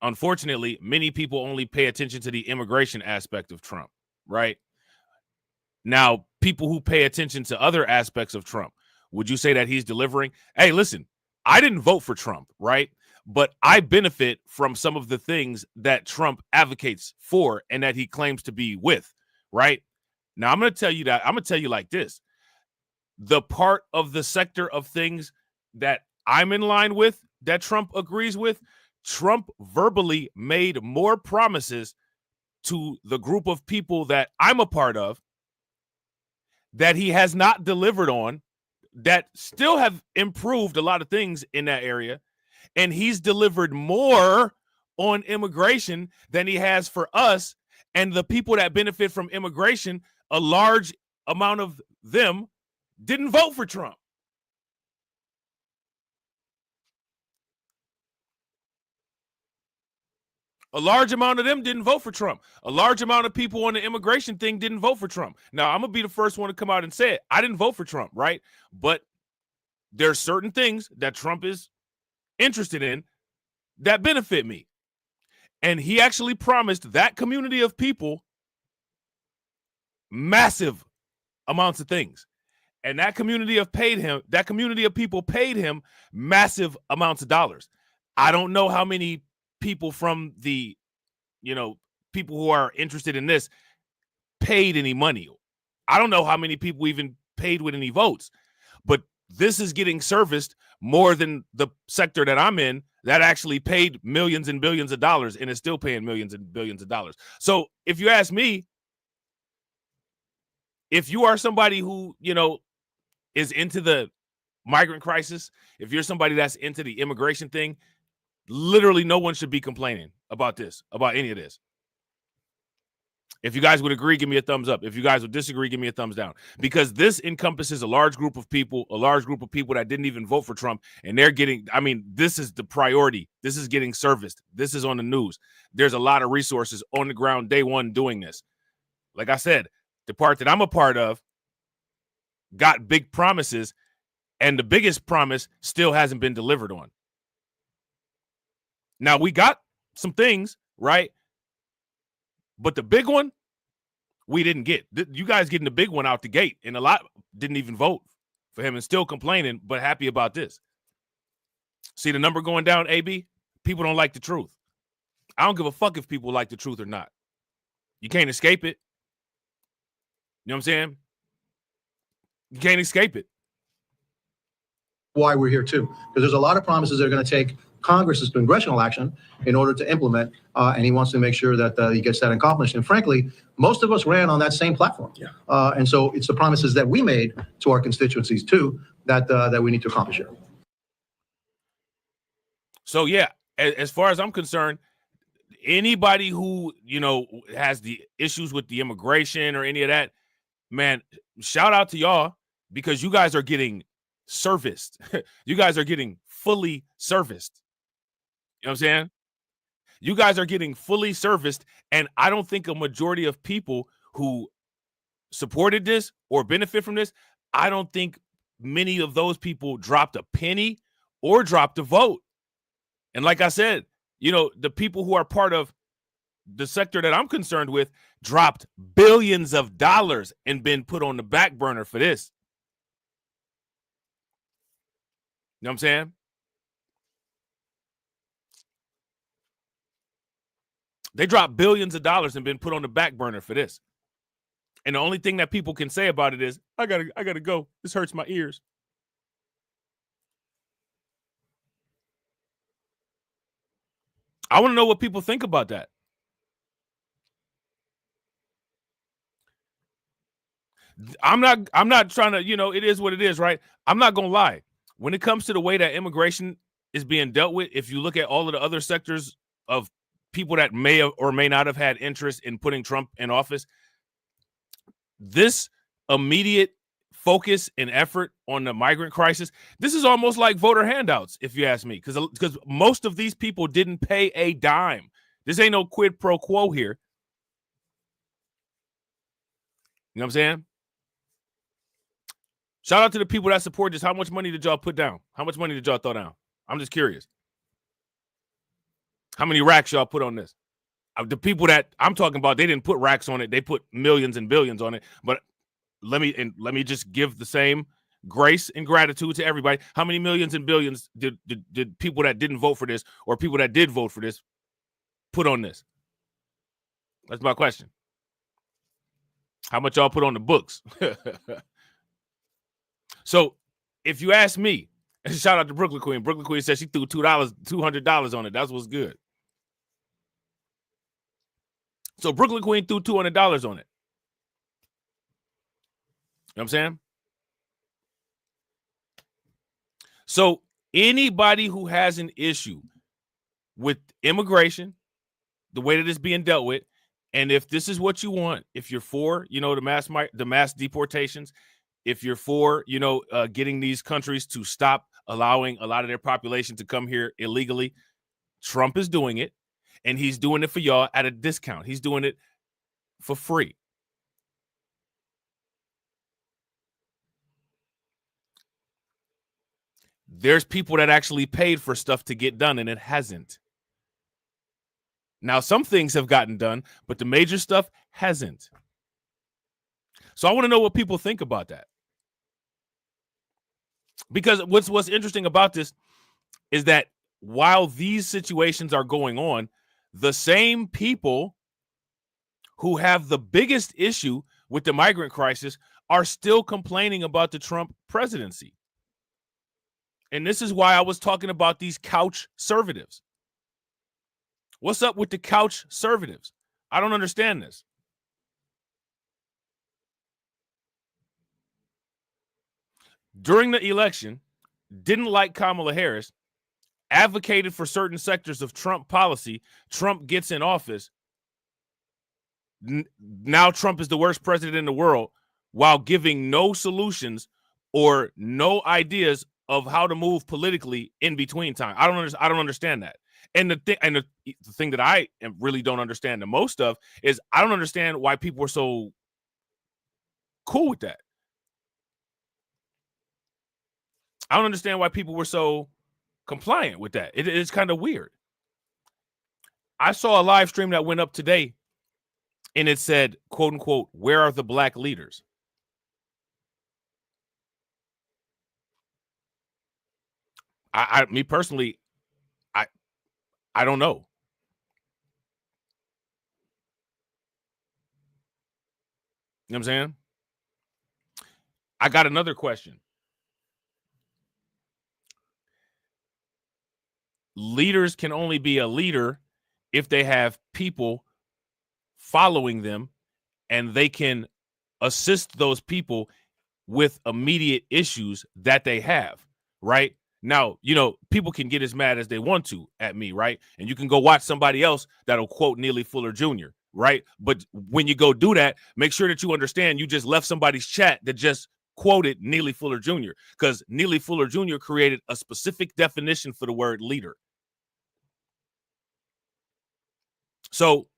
[SPEAKER 1] unfortunately, many people only pay attention to the immigration aspect of Trump, right? Now, people who pay attention to other aspects of Trump, would you say that he's delivering? Hey, listen, I didn't vote for Trump, right? But I benefit from some of the things that Trump advocates for and that he claims to be with, right? Now, I'm going to tell you that. I'm going to tell you like this. The part of the sector of things that I'm in line with, that Trump agrees with, Trump verbally made more promises to the group of people that I'm a part of that he has not delivered on, that still have improved a lot of things in that area. And he's delivered more on immigration than he has for us. And the people that benefit from immigration, a large amount of them didn't vote for Trump. A large amount of them didn't vote for Trump. A large amount of people on the immigration thing didn't vote for Trump. Now, I'm going to be the first one to come out and say it. I didn't vote for Trump, right? But there's certain things that Trump is interested in that benefit me. And he actually promised that community of people massive amounts of things. And that community of people paid him massive amounts of dollars. I don't know how many people from the, people who are interested in this paid any money. I don't know how many people even paid with any votes, but this is getting serviced more than the sector that I'm in that actually paid millions and billions of dollars and is still paying millions and billions of dollars. So if you ask me, if you are somebody who, is into the migrant crisis, if you're somebody that's into the immigration thing, literally no one should be complaining about this, about any of this. If you guys would agree, give me a thumbs up. If you guys would disagree, give me a thumbs down. Because this encompasses a large group of people that didn't even vote for Trump. And they're getting, this is the priority. This is getting serviced. This is on the news. There's a lot of resources on the ground day one doing this. Like I said, the part that I'm a part of got big promises, and the biggest promise still hasn't been delivered on. Now, we got some things, right? But the big one, we didn't get. You guys getting the big one out the gate, and a lot didn't even vote for him and still complaining, but happy about this. See the number going down, AB? People don't like the truth. I don't give a fuck if people like the truth or not. You can't escape it. You know what I'm saying? You can't escape it.
[SPEAKER 12] Why we're here too, because there's a lot of promises that are going to take Congress's congressional action in order to implement, and he wants to make sure that he gets that accomplished. And frankly, most of us ran on that same platform. And so it's the promises that we made to our constituencies too that we need to accomplish here.
[SPEAKER 1] So yeah, as far as I'm concerned, anybody who, has the issues with the immigration or any of that, man, shout out to y'all, because you guys are getting serviced. You guys are getting fully serviced. You know what I'm saying? You guys are getting fully serviced. And I don't think a majority of people who supported this or benefit from this, I don't think many of those people dropped a penny or dropped a vote. And like I said, the people who are part of the sector that I'm concerned with dropped billions of dollars and been put on the back burner for this. You know what I'm saying? They dropped billions of dollars and been put on the back burner for this. And the only thing that people can say about it is, I gotta go. This hurts my ears. I want to know what people think about that. I'm not trying to, it is what it is, right? I'm not going to lie. When it comes to the way that immigration is being dealt with, if you look at all of the other sectors of people that may have or may not have had interest in putting Trump in office, this immediate focus and effort on the migrant crisis, this is almost like voter handouts, if you ask me, because most of these people didn't pay a dime. This ain't no quid pro quo here. You know what I'm saying? Shout out to the people that support this. How much money did y'all put down? How much money did y'all throw down? I'm just curious. How many racks y'all put on this? The people that I'm talking about, they didn't put racks on it. They put millions and billions on it. But let me just give the same grace and gratitude to everybody. How many millions and billions did people that didn't vote for this or people that did vote for this put on this? That's my question. How much y'all put on the books? So if you ask me, and shout out to Brooklyn Queen. Brooklyn Queen said she threw $200 on it. That's what's good. So Brooklyn Queen threw $200 on it. You know what I'm saying? So anybody who has an issue with immigration, the way that it's being dealt with, and if this is what you want, if you're for, the mass deportations, if you're for, getting these countries to stop allowing a lot of their population to come here illegally, Trump is doing it, and he's doing it for y'all at a discount. He's doing it for free. There's people that actually paid for stuff to get done, and it hasn't. Now, some things have gotten done, but the major stuff hasn't. So I want to know what people think about that. Because what's interesting about this is that while these situations are going on, the same people who have the biggest issue with the migrant crisis are still complaining about the Trump presidency. And this is why I was talking about these couch conservatives. What's up with the couch conservatives? I don't understand this. During the election, didn't like Kamala Harris, advocated for certain sectors of Trump policy. Trump gets in office. Now Trump is the worst president in the world while giving no solutions or no ideas of how to move politically in between time. I don't understand that. And the thing that I really don't understand the most of is I don't understand why people are so cool with that. I don't understand why people were so compliant with that. It's kind of weird. I saw a live stream that went up today, and it said, quote unquote, "Where are the black leaders?" Me personally, I don't know. You know what I'm saying? I got another question. Leaders can only be a leader if they have people following them and they can assist those people with immediate issues that they have, right? Now, people can get as mad as they want to at me, right? And you can go watch somebody else that'll quote Neely Fuller Jr., right? But when you go do that, make sure that you understand you just left somebody's chat that just quoted Neely Fuller Jr. because Neely Fuller Jr. created a specific definition for the word leader. So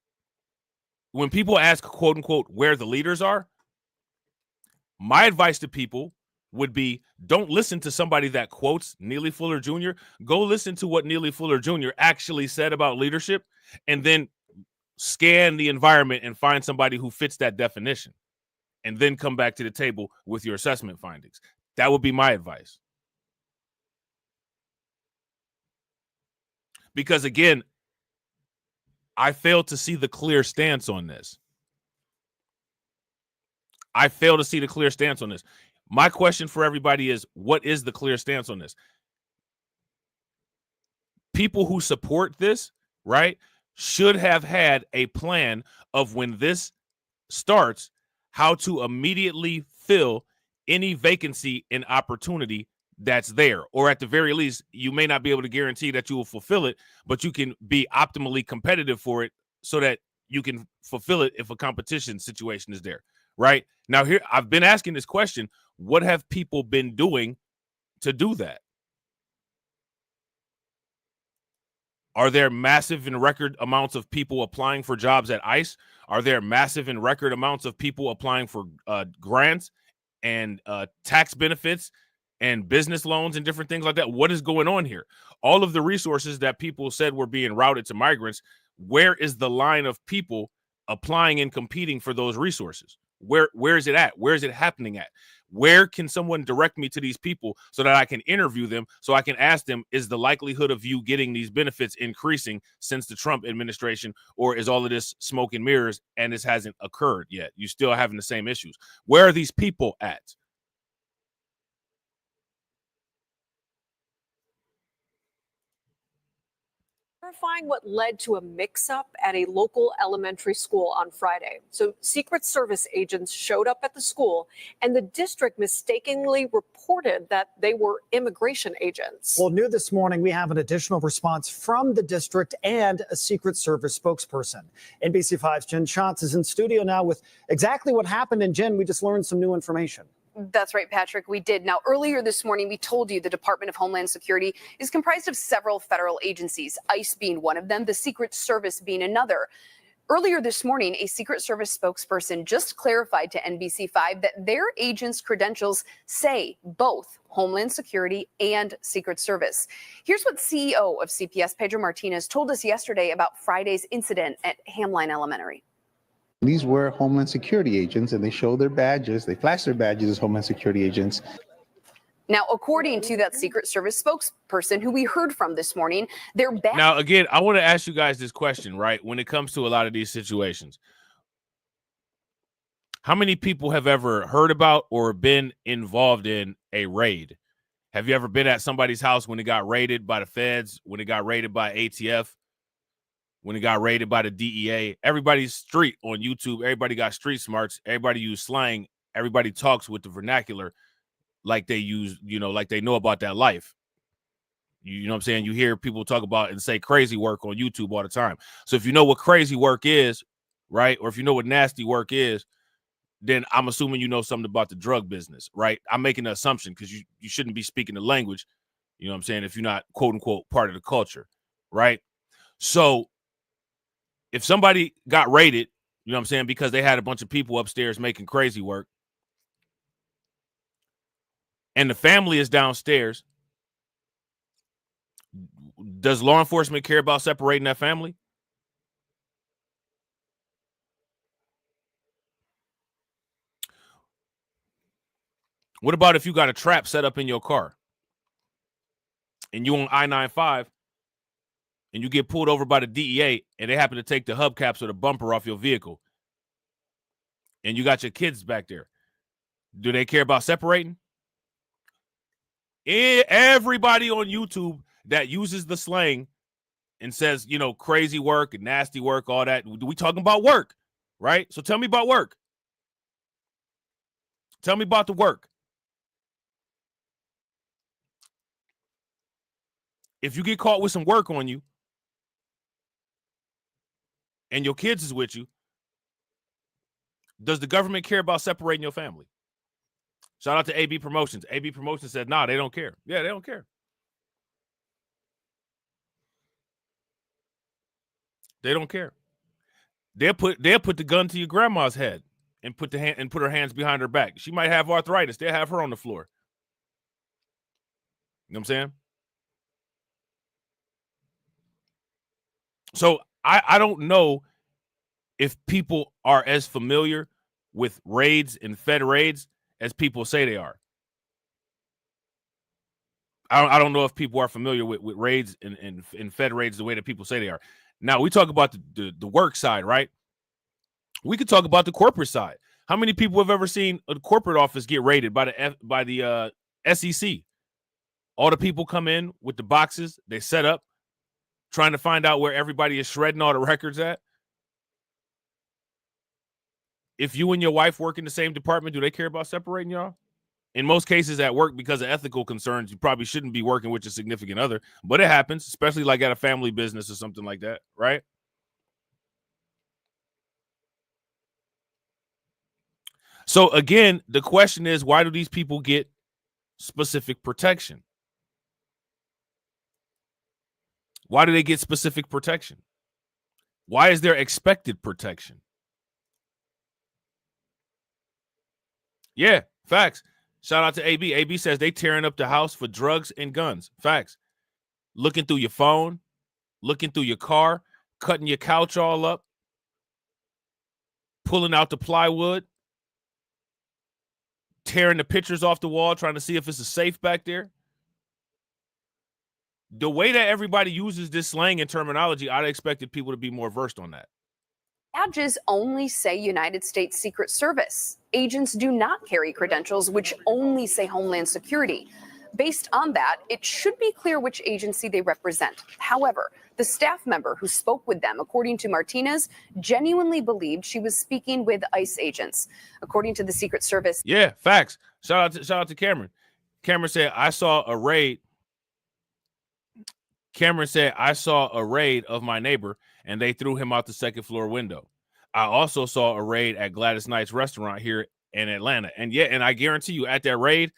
[SPEAKER 1] when people ask, quote unquote, where the leaders are, my advice to people would be don't listen to somebody that quotes Neely Fuller Jr. Go listen to what Neely Fuller Jr. actually said about leadership and then scan the environment and find somebody who fits that definition and then come back to the table with your assessment findings. That would be my advice. Because again, I fail to see the clear stance on this. I fail to see the clear stance on this. My question for everybody is, what is the clear stance on this? People who support this right, should have had a plan of when this starts, how to immediately fill any vacancy and opportunity that's there. Or at the very least, you may not be able to guarantee that you will fulfill it, but you can be optimally competitive for it so that you can fulfill it if a competition situation is there, right? Now, here, I've been asking this question, what have people been doing to do that? Are there massive and record amounts of people applying for jobs at ICE? Are there massive and record amounts of people applying for grants and tax benefits and business loans and different things like that? What is going on here? All of the resources that people said were being routed to migrants, where is the line of people applying and competing for those resources? Where is it at? Where is it happening at? Where can someone direct me to these people so that I can interview them, so I can ask them, is the likelihood of you getting these benefits increasing since the Trump administration, or is all of this smoke and mirrors and this hasn't occurred yet? You're still having the same issues. Where are these people at?
[SPEAKER 15] Clarifying what led to a mix-up at a local elementary school on Friday. So Secret Service agents showed up at the school, and the district mistakenly reported that they were immigration agents.
[SPEAKER 16] Well, new this morning, we have an additional response from the district and a Secret Service spokesperson. NBC5's Jen Schatz is in studio now with exactly what happened. And Jen, we just learned some new information.
[SPEAKER 17] That's right, Patrick. We did. Now, earlier this morning, we told you the Department of Homeland Security is comprised of several federal agencies, ICE being one of them, the Secret Service being another. Earlier this morning, a Secret Service spokesperson just clarified to NBC5 that their agents' credentials say both Homeland Security and Secret Service. Here's what CEO of CPS, Pedro Martinez, told us yesterday about Friday's incident at Hamline Elementary.
[SPEAKER 18] These were Homeland Security agents, and they show their badges. They flash their badges as Homeland Security agents.
[SPEAKER 17] Now, according to that Secret Service spokesperson who we heard from this morning, they're back.
[SPEAKER 1] Now, again, I want to ask you guys this question, right? When it comes to a lot of these situations, how many people have ever heard about or been involved in a raid? Have you ever been at somebody's house when it got raided by the feds, when it got raided by ATF? When it got raided by the DEA? Everybody's street on YouTube. Everybody got street smarts. Everybody use slang. Everybody talks with the vernacular like they use, like they know about that life. You know what I'm saying? You hear people talk about and say crazy work on YouTube all the time. So if you know what crazy work is, right, or if you know what nasty work is, then I'm assuming you know something about the drug business, right? I'm making an assumption because you shouldn't be speaking the language, you know what I'm saying, if you're not, quote unquote, part of the culture, right? So if somebody got raided, you know what I'm saying, because they had a bunch of people upstairs making crazy work, and the family is downstairs, does law enforcement care about separating that family? What about if you got a trap set up in your car and you on I-95 and you get pulled over by the DEA and they happen to take the hubcaps or the bumper off your vehicle and you got your kids back there? Do they care about separating? Everybody on YouTube that uses the slang and says, crazy work and nasty work, all that, we talking about work, right? So tell me about work. Tell me about the work. If you get caught with some work on you and your kids is with you, does the government care about separating your family? Shout out to AB Promotions. AB Promotions said, nah, they don't care. Yeah, they don't care. They don't care. They'll put the gun to your grandma's head and put her hands behind her back. She might have arthritis. They'll have her on the floor. You know what I'm saying? So I don't know if people are as familiar with raids and Fed raids as people say they are. I don't know if people are familiar with raids and Fed raids the way that people say they are. Now, we talk about the work side, right? We could talk about the corporate side. How many people have ever seen a corporate office get raided by the SEC? All the people come in with the boxes, they set up, trying to find out where everybody is shredding all the records at? If you and your wife work in the same department, do they care about separating y'all? In most cases at work, because of ethical concerns, you probably shouldn't be working with your significant other, but it happens, especially like at a family business or something like that, right? So again, the question is, why do these people get specific protection? Why do they get specific protection? Why is there expected protection? Yeah, facts. Shout out to AB. AB says they tearing up the house for drugs and guns. Facts. Looking through your phone, looking through your car, cutting your couch all up, pulling out the plywood, tearing the pictures off the wall, trying to see if it's a safe back there. The way that everybody uses this slang and terminology, I'd expected people to be more versed on that.
[SPEAKER 17] Badges only say United States Secret Service. Agents do not carry credentials which only say Homeland Security. Based on that, it should be clear which agency they represent. However, the staff member who spoke with them, according to Martinez, genuinely believed she was speaking with ICE agents. According to the Secret Service.
[SPEAKER 1] Yeah, facts. Shout out to Cameron. Cameron said, I saw a raid. Cameron said, I saw a raid of my neighbor and they threw him out the second floor window. I also saw a raid at Gladys Knight's restaurant here in Atlanta. And yeah, and I guarantee you at that raid,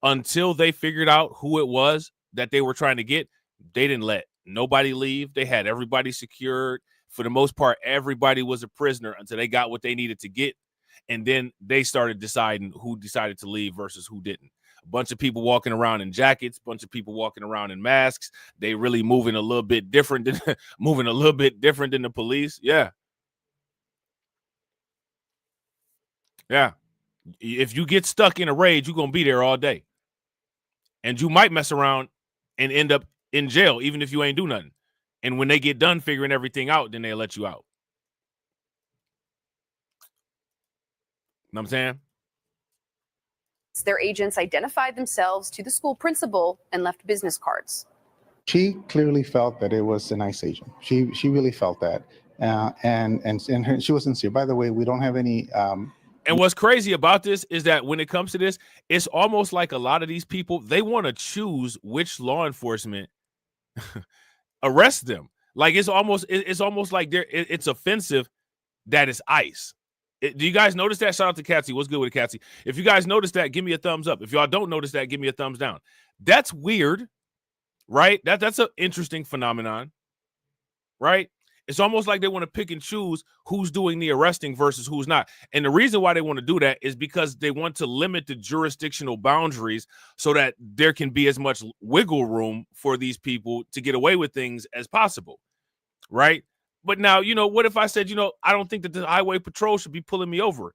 [SPEAKER 1] until they figured out who it was that they were trying to get, they didn't let nobody leave. They had everybody secured. For the most part, everybody was a prisoner until they got what they needed to get. And then they started deciding who decided to leave versus who didn't. A bunch of people walking around in jackets, a bunch of people walking around in masks. They really moving a little bit different than the police. Yeah. Yeah. If you get stuck in a raid, you're going to be there all day. And you might mess around and end up in jail, even if you ain't do nothing. And when they get done figuring everything out, then they'll let you out. Know what I'm saying?
[SPEAKER 17] Their agents identified themselves to the school principal and left business cards.
[SPEAKER 18] She clearly felt that it was an ICE agent. She really felt that, and she was sincere. By the way, we don't have any.
[SPEAKER 1] And what's crazy about this is that when it comes to this, it's almost like a lot of these people, they want to choose which law enforcement arrest them. Like it's almost like it's offensive that it's ICE. Do you guys notice that? Shout out to Catsy. What's good with Catsy? If you guys notice that, give me a thumbs up. If y'all don't notice that, give me a thumbs down. That's weird, right? That's an interesting phenomenon, right? It's almost like they want to pick and choose who's doing the arresting versus who's not. And the reason why they want to do that is because they want to limit the jurisdictional boundaries so that there can be as much wiggle room for these people to get away with things as possible, right? But now, what if I said, I don't think that the highway patrol should be pulling me over.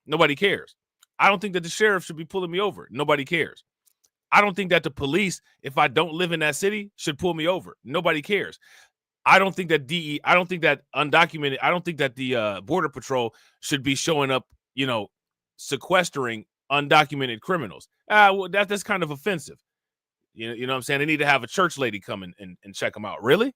[SPEAKER 1] Nobody cares. I don't think that the sheriff should be pulling me over. Nobody cares. I don't think that the police, if I don't live in that city, should pull me over. Nobody cares. I don't think that I don't think that undocumented, I don't think that the Border Patrol should be showing up, sequestering undocumented criminals. Well, that's kind of offensive. You know what I'm saying? They need to have a church lady come in and check them out. Really?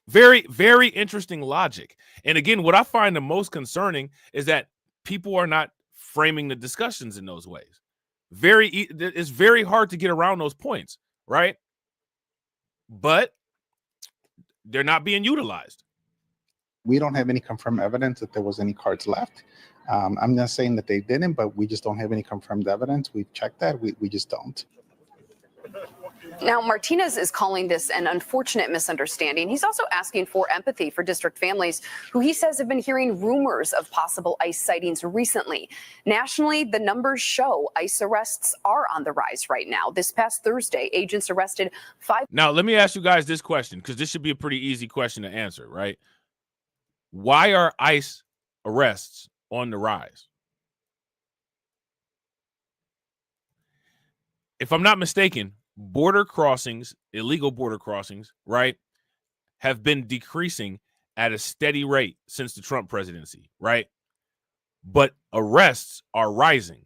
[SPEAKER 1] Very, very interesting logic. And again, what I find the most concerning is that people are not framing the discussions in those ways. It's very hard to get around those points, right? But they're not being utilized.
[SPEAKER 18] We don't have any confirmed evidence that there was any cards left. I'm not saying that they didn't, but we just don't have any confirmed evidence. We've checked that. We just don't.
[SPEAKER 17] Now, Martinez is calling this an unfortunate misunderstanding. He's also asking for empathy for district families who he says have been hearing rumors of possible ICE sightings recently. Nationally, the numbers show ICE arrests are on the rise right now. This past Thursday, agents arrested 5.
[SPEAKER 1] Now, let me ask you guys this question, because this should be a pretty easy question to answer, right? Why are ICE arrests on the rise? If I'm not mistaken, border crossings, illegal border crossings, right, have been decreasing at a steady rate since the Trump presidency, right? But arrests are rising.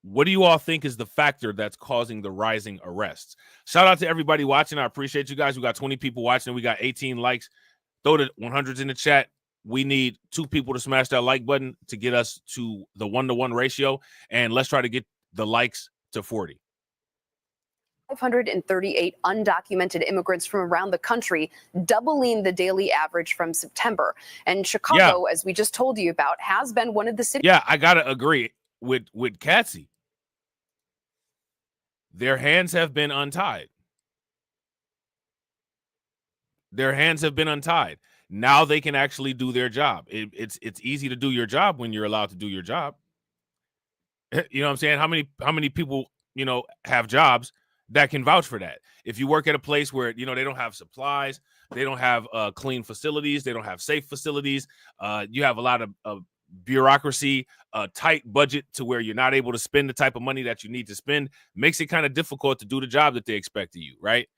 [SPEAKER 1] What do you all think is the factor that's causing the rising arrests? Shout out to everybody watching. I appreciate you guys. We got 20 people watching. We got 18 likes. Throw the 100s in the chat. We need 2 people to smash that like button to get us to the 1-to-1 ratio. And let's try to get the likes to 40.
[SPEAKER 17] 538 undocumented immigrants from around the country, doubling the daily average from September. And Chicago, as we just told you about, has been one of the cities.
[SPEAKER 1] Yeah, I got to agree with Katsy. Their hands have been untied. Their hands have been untied. Now they can actually do their job. It's easy to do your job when you're allowed to do your job. You know what I'm saying? How many people, have jobs that can vouch for that? If you work at a place where, they don't have supplies, they don't have clean facilities, they don't have safe facilities, you have a lot of bureaucracy, a tight budget to where you're not able to spend the type of money that you need to spend, makes it kind of difficult to do the job that they expect of you, right?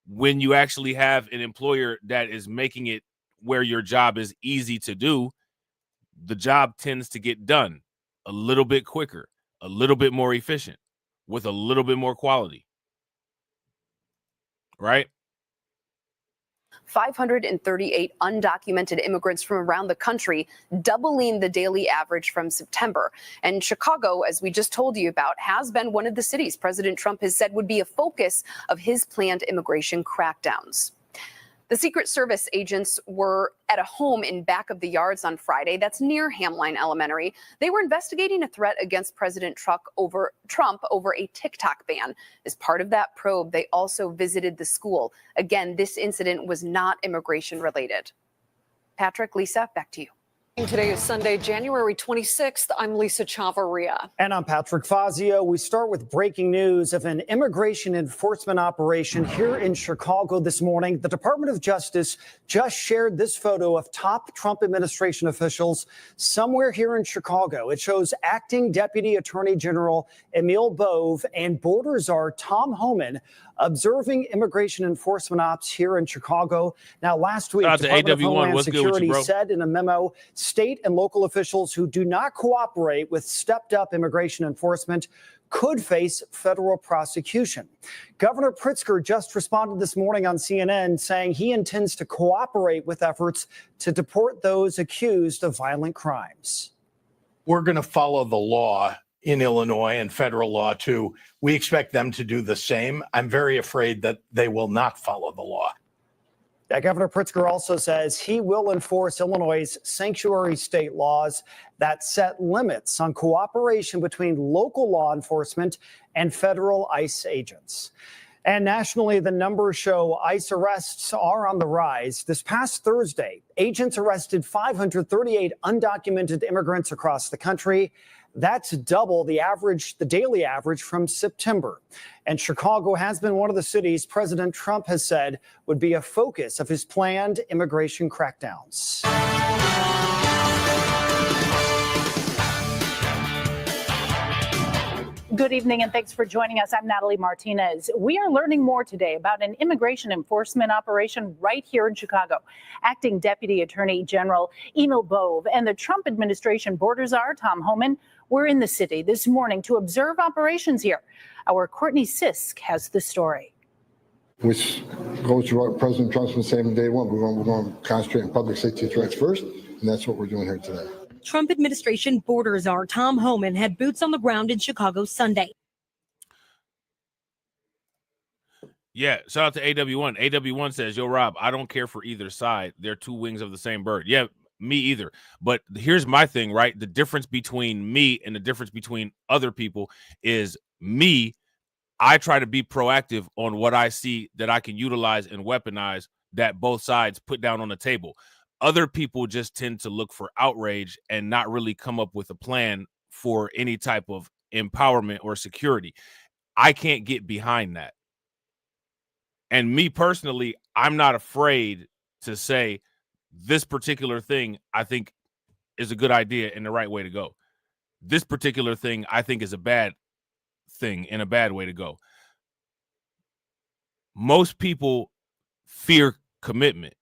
[SPEAKER 1] When you actually have an employer that is making it where your job is easy to do, the job tends to get done a little bit quicker, a little bit more efficient, with a little bit more quality, right?
[SPEAKER 17] 538 undocumented immigrants from around the country, doubling the daily average from September. And Chicago, as we just told you about, has been one of the cities President Trump has said would be a focus of his planned immigration crackdowns. The Secret Service agents were at a home in Back of the Yards on Friday. That's near Hamline Elementary. They were investigating a threat against President Trump over a TikTok ban. As part of that probe, they also visited the school. Again, this incident was not immigration related. Patrick, Lisa, back to you.
[SPEAKER 15] Today is Sunday, January 26th. I'm Lisa Chavarria.
[SPEAKER 16] And I'm Patrick Fazio. We start with breaking news of an immigration enforcement operation here in Chicago this morning. The Department of Justice just shared this photo of top Trump administration officials somewhere here in Chicago. It shows acting Deputy Attorney General Emil Bove and border czar Tom Homan observing immigration enforcement ops here in Chicago. Now, last week, the Department of Homeland Security said in a memo, state and local officials who do not cooperate with stepped-up immigration enforcement could face federal prosecution. Governor Pritzker just responded this morning on CNN saying he intends to cooperate with efforts to deport those accused of violent crimes.
[SPEAKER 19] We're going to follow the law in Illinois and federal law too. We expect them to do the same. I'm very afraid that they will not follow the law.
[SPEAKER 16] Governor Pritzker also says he will enforce Illinois' sanctuary state laws that set limits on cooperation between local law enforcement and federal ICE agents. And nationally, the numbers show ICE arrests are on the rise. This past Thursday, agents arrested 538 undocumented immigrants across the country. That's double the daily average from September. And Chicago has been one of the cities President Trump has said would be a focus of his planned immigration crackdowns.
[SPEAKER 20] Good evening and thanks for joining us. I'm Natalie Martinez. We are learning more today about an immigration enforcement operation right here in Chicago. Acting Deputy Attorney General Emil Bove and the Trump administration border czar Tom Homan were in the city this morning to observe operations here. Our Courtney Sisk has the story.
[SPEAKER 7] Which goes to what President Trump's been saying from day one. We're going to concentrate on public safety threats first, and that's what we're doing here today.
[SPEAKER 21] Trump administration border czar Tom Homan had boots on the ground in Chicago Sunday.
[SPEAKER 1] Yeah, shout out to AW1. AW1 says, yo, Rob, I don't care for either side. They're two wings of the same bird. Yeah, me either. But here's my thing, right? The difference between me and the difference between other people is me. I try to be proactive on what I see that I can utilize and weaponize that both sides put down on the table. Other people just tend to look for outrage and not really come up with a plan for any type of empowerment or security. I can't get behind that. And me personally, I'm not afraid to say this particular thing I think is a good idea and the right way to go. This particular thing I think is a bad thing and a bad way to go. Most people fear commitment.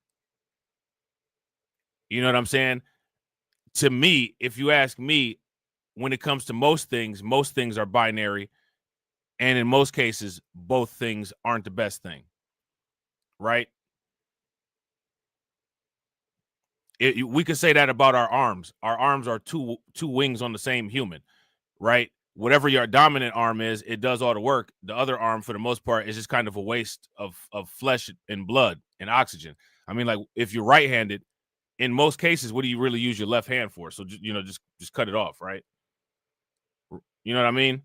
[SPEAKER 1] You know what I'm saying? To me, if you ask me, when it comes to most things are binary. And in most cases, both things aren't the best thing. Right? We could say that about our arms. Our arms are two wings on the same human, right? Whatever your dominant arm is, it does all the work. The other arm, for the most part, is just kind of a waste of flesh and blood and oxygen. I mean, like, if you're right-handed, in most cases, what do you really use your left hand for? So, just cut it off, right? You know what I mean?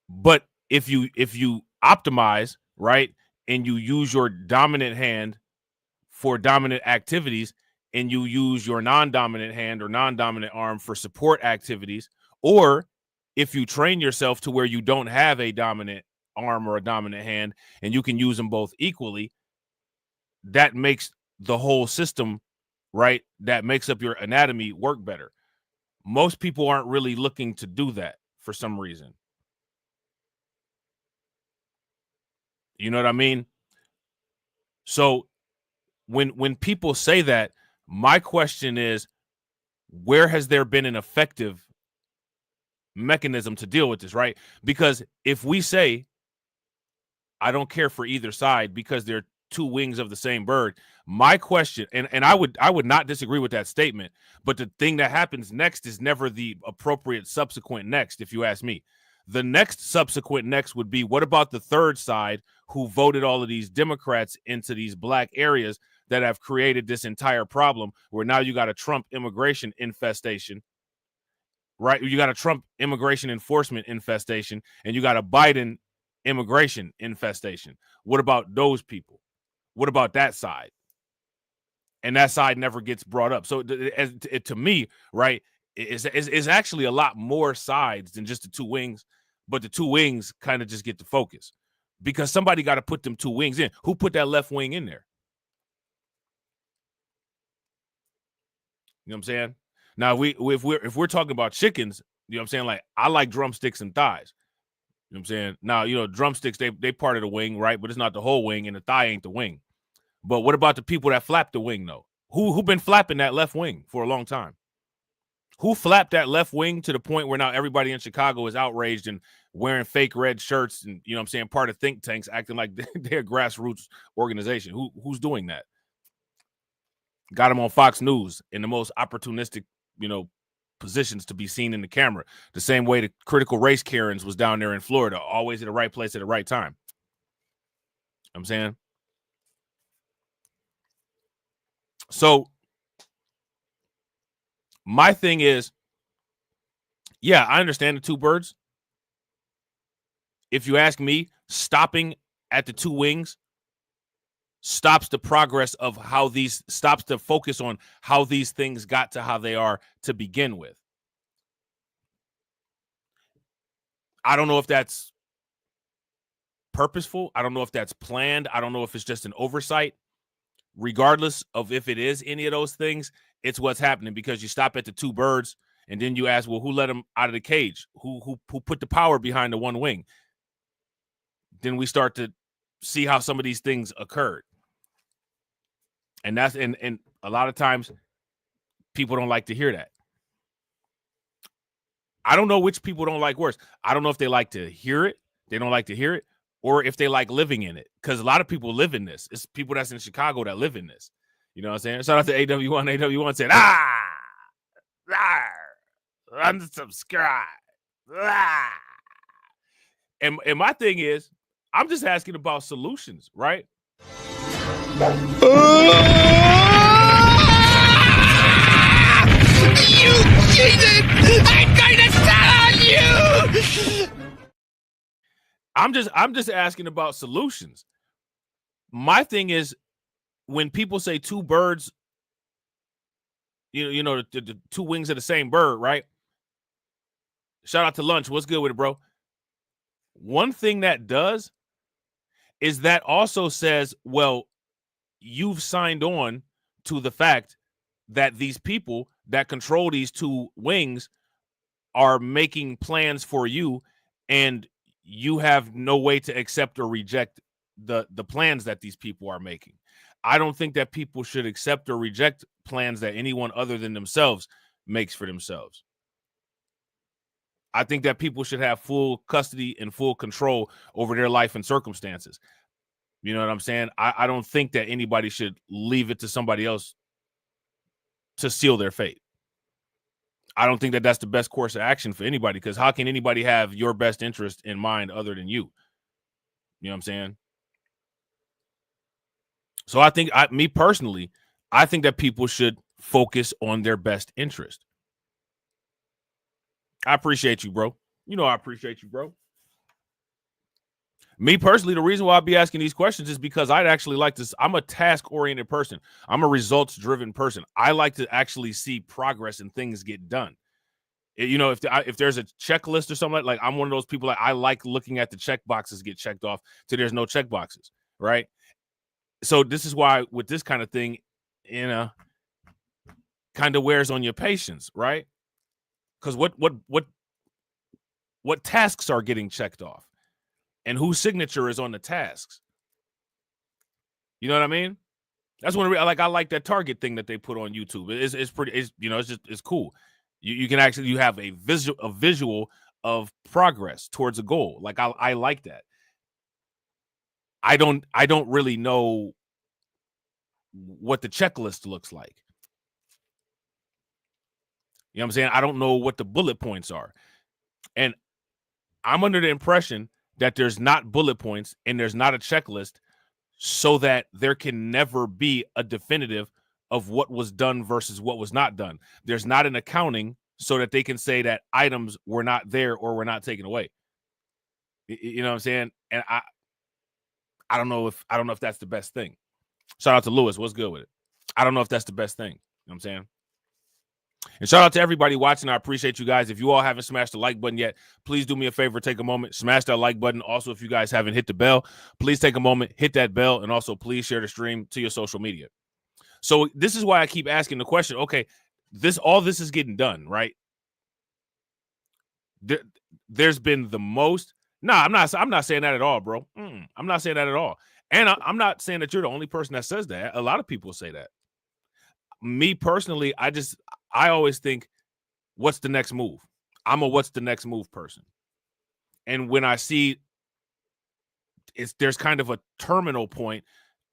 [SPEAKER 1] But if you optimize, right, and you use your dominant hand for dominant activities, and you use your non-dominant hand or non-dominant arm for support activities, or if you train yourself to where you don't have a dominant arm or a dominant hand and you can use them both equally, that makes the whole system, right, that makes up your anatomy, work better. Most people aren't really looking to do that for some reason. You know what I mean? So when people say that, my question is, where has there been an effective mechanism to deal with this, right? Because if we say, I don't care for either side because they're two wings of the same bird, my question, and I would not disagree with that statement, but the thing that happens next is never the appropriate subsequent next, if you ask me. The next subsequent next would be, what about the third side who voted all of these Democrats into these black areas that have created this entire problem, where now you got a Trump immigration infestation, right? You got a Trump immigration enforcement infestation, and you got a Biden immigration infestation. What about those people? What about that side? And that side never gets brought up. So to me, right, is actually a lot more sides than just the two wings, but the two wings kind of just get the focus because somebody got to put them two wings in. Who put that left wing in there? You know what I'm saying? Now, if we're talking about chickens, you know what I'm saying? Like, I like drumsticks and thighs. You know what I'm saying? Now, drumsticks, they part of the wing, right? But it's not the whole wing, and the thigh ain't the wing. But what about the people that flap the wing, though? Who been flapping that left wing for a long time? Who flapped that left wing to the point where now everybody in Chicago is outraged and wearing fake red shirts and, you know what I'm saying, part of think tanks acting like they're a grassroots organization? Who's doing that? Got them on Fox News in the most opportunistic, positions to be seen in the camera. The same way the critical race Karens was down there in Florida, always at the right place at the right time. You know what I'm saying? So my thing is, yeah, I understand the two birds. If you ask me, stopping at the two wings stops the progress of stops the focus on how these things got to how they are to begin with. I don't know if that's purposeful. I don't know if that's planned. I don't know if it's just an oversight. Regardless of if it is any of those things, it's what's happening, because you stop at the two birds and then you ask, well, who let them out of the cage? Who put the power behind the one wing? Then we start to see how some of these things occurred. And that's and a lot of times people don't like to hear that. I don't know which people don't like worse. I don't know if they like to hear it, they don't like to hear it, or if they like living in it. Because a lot of people live in this. It's people that's in Chicago that live in this. You know what I'm saying? Shout out to AW1. AW1 said, unsubscribe. And my thing is, I'm just asking about solutions, right?
[SPEAKER 14] You cheated! I'm going to tell you!
[SPEAKER 1] I'm just asking about solutions. My thing is, when people say two birds, the two wings of the same bird, right? Shout out to Lunch. What's good with it, bro? One thing that does is that also says, well, you've signed on to the fact that these people that control these two wings are making plans for you, and you have no way to accept or reject the plans that these people are making. I don't think that people should accept or reject plans that anyone other than themselves makes for themselves. I think that people should have full custody and full control over their life and circumstances. You know what I'm saying? I don't think that anybody should leave it to somebody else to seal their fate. I don't think that that's the best course of action for anybody, because how can anybody have your best interest in mind other than you? You know what I'm saying? So I think, me personally, I think that people should focus on their best interest. I appreciate you, bro. You know I appreciate you, bro. Me personally, the reason why I'll be asking these questions is because I'd actually like to. I'm a task-oriented person. I'm a results-driven person. I like to actually see progress and things get done. You know, if there's a checklist or something like I'm one of those people that I like looking at the check boxes get checked off till there's no check boxes, right? So this is why with this kind of thing, kind of wears on your patience, right? Because what tasks are getting checked off, and whose signature is on the tasks? You know what I mean? That's one I like that Target thing that they put on YouTube. It's pretty. It's cool. You can actually have a visual of progress towards a goal. Like I like that. I don't really know what the checklist looks like. You know what I'm saying? I don't know what the bullet points are. And I'm under the impression that there's not bullet points and there's not a checklist, so that there can never be a definitive of what was done versus what was not done. There's not an accounting so that they can say that items were not there or were not taken away. You know what I'm saying? And I don't know if that's the best thing. Shout out to Lewis. What's good with it? I don't know if that's the best thing. You know what I'm saying? And shout out to everybody watching. I appreciate you guys. If you all haven't smashed the like button yet, please do me a favor. Take a moment, smash that like button. Also, if you guys haven't hit the bell, please take a moment, hit that bell, and also please share the stream to your social media. So this is why I keep asking the question. Okay, all this is getting done, right? There's been the most. I'm not saying that at all, bro. I'm not saying that at all. And I'm not saying that you're the only person that says that. A lot of people say that. Me personally, I always think, what's the next move? I'm a what's the next move person. And when I see there's kind of a terminal point,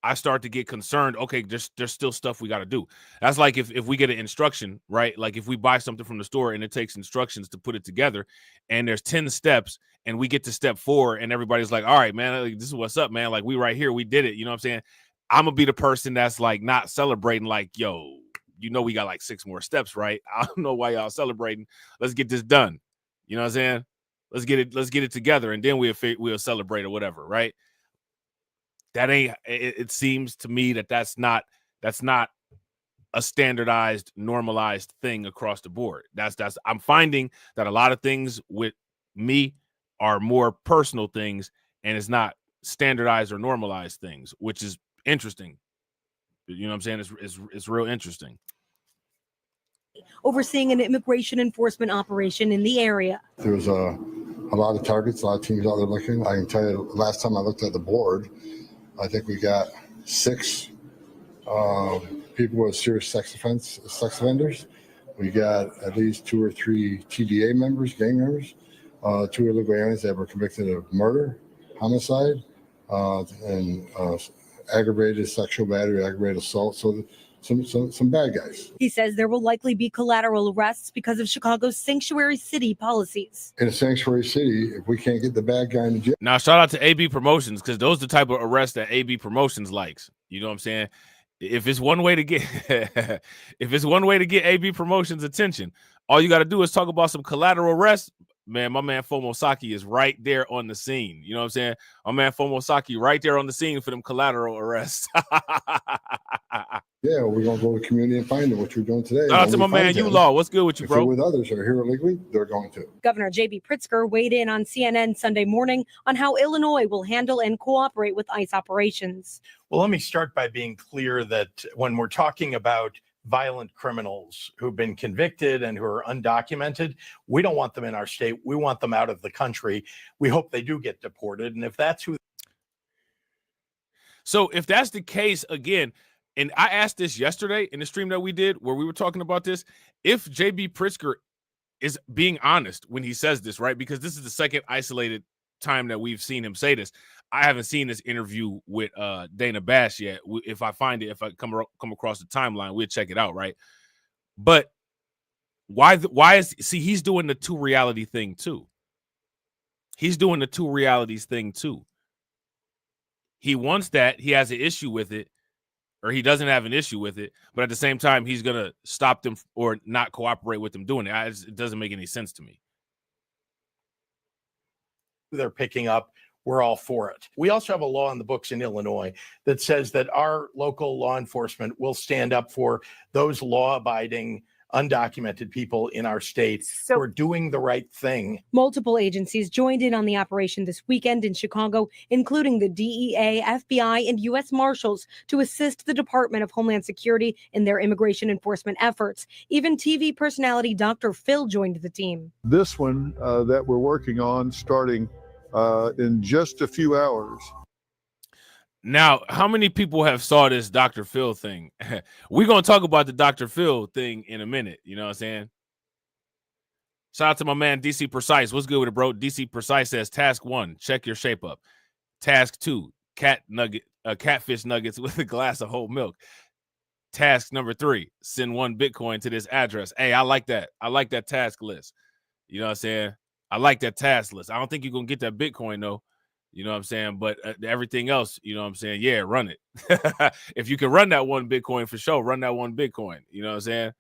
[SPEAKER 1] I start to get concerned. Okay, there's still stuff we got to do. That's like if we get an instruction, right? Like if we buy something from the store and it takes instructions to put it together, and there's 10 steps, and we get to step 4, and everybody's like, all right, man, like, this is what's up, man. Like, we right here, we did it. You know what I'm saying? I'm gonna be the person that's like not celebrating, like, yo, we got like 6 more steps, right? I don't know why y'all celebrating. Let's get this done. You know what I'm saying? Let's get it together, and then we'll celebrate or whatever, right? That ain't. It seems to me that's not a standardized, normalized thing across the board. I'm finding that a lot of things with me are more personal things, and it's not standardized or normalized things, which is interesting. You know what I'm saying? It's real interesting.
[SPEAKER 21] Overseeing an immigration enforcement operation in the area.
[SPEAKER 7] There's a lot of targets, a lot of teams out there looking. I can tell you, last time I looked at the board, I think we got 6 people with serious sex offenders. We got at least 2 or 3 TDA members, gang members, 2 illegal aliens that were convicted of murder, homicide, and aggravated sexual battery, aggravated assault. So some bad guys.
[SPEAKER 21] He says there will likely be collateral arrests because of Chicago's sanctuary city policies.
[SPEAKER 7] In a sanctuary city, if we can't get the bad guy in jail.
[SPEAKER 1] Now, shout out to AB Promotions, because those are the type of arrests that AB Promotions likes. You know what I'm saying? If it's one way to get AB Promotions attention, all you got to do is talk about some collateral arrests. Man, my man Fomosaki is right there on the scene. You know what I'm saying? My man Fomosaki right there on the scene for them collateral arrests.
[SPEAKER 7] Yeah, we're going to go to the community and find them, what you're doing today.
[SPEAKER 1] Shout out to my man U-Law. What's good with you, bro?
[SPEAKER 7] If you're with others or here illegally, they're going to.
[SPEAKER 21] Governor J.B. Pritzker weighed in on CNN Sunday morning on how Illinois will handle and cooperate with ICE operations.
[SPEAKER 19] Well, let me start by being clear that when we're talking about violent criminals who've been convicted and who are undocumented, we don't want them in our state. We want them out of the country. We hope they do get deported. And if that's who.
[SPEAKER 1] So if that's the case, again, and I asked this yesterday in the stream that we did where we were talking about this, if JB Pritzker is being honest when he says this, right? Because this is the second isolated time that we've seen him say this. I haven't seen this interview with Dana Bash yet. If I find it, if I come across the timeline, we'll check it out, right? But why is he's doing the two reality thing too. He's doing the two realities thing too. He wants that. He has an issue with it, or he doesn't have an issue with it. But at the same time, he's going to stop them or not cooperate with them doing it. It doesn't make any sense to me.
[SPEAKER 19] They're picking up. We're all for it. We also have a law in the books in Illinois that says that our local law enforcement will stand up for those law-abiding, undocumented people in our state who are doing the right thing.
[SPEAKER 21] Multiple agencies joined in on the operation this weekend in Chicago, including the DEA, FBI, and U.S. Marshals, to assist the Department of Homeland Security in their immigration enforcement efforts. Even TV personality Dr. Phil joined the team.
[SPEAKER 4] This one that we're working on starting in just a few hours.
[SPEAKER 1] Now, how many people have saw this Dr. Phil thing? We're going to talk about the Dr. Phil thing in a minute. You know what I'm saying? Shout out to my man, DC Precise. What's good with it, bro? DC Precise says, task 1, check your shape up. Task 2, catfish nuggets with a glass of whole milk. Task number 3, send 1 Bitcoin to this address. Hey, I like that. I like that task list. You know what I'm saying? I like that task list. I don't think you're going to get that Bitcoin, though. You know what I'm saying? But everything else, you know what I'm saying? Yeah, run it. If you can run that 1 Bitcoin for sure, run that 1 Bitcoin. You know what I'm saying?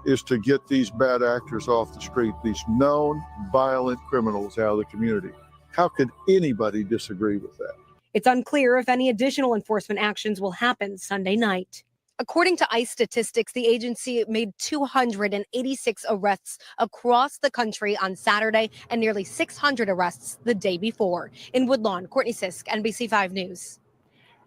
[SPEAKER 4] Is to get these bad actors off the street, these known violent criminals out of the community. How could anybody disagree with that?
[SPEAKER 21] It's unclear if any additional enforcement actions will happen Sunday night. According to ICE statistics, the agency made 286 arrests across the country on Saturday and nearly 600 arrests the day before. In Woodlawn, Courtney Sisk, NBC 5 News.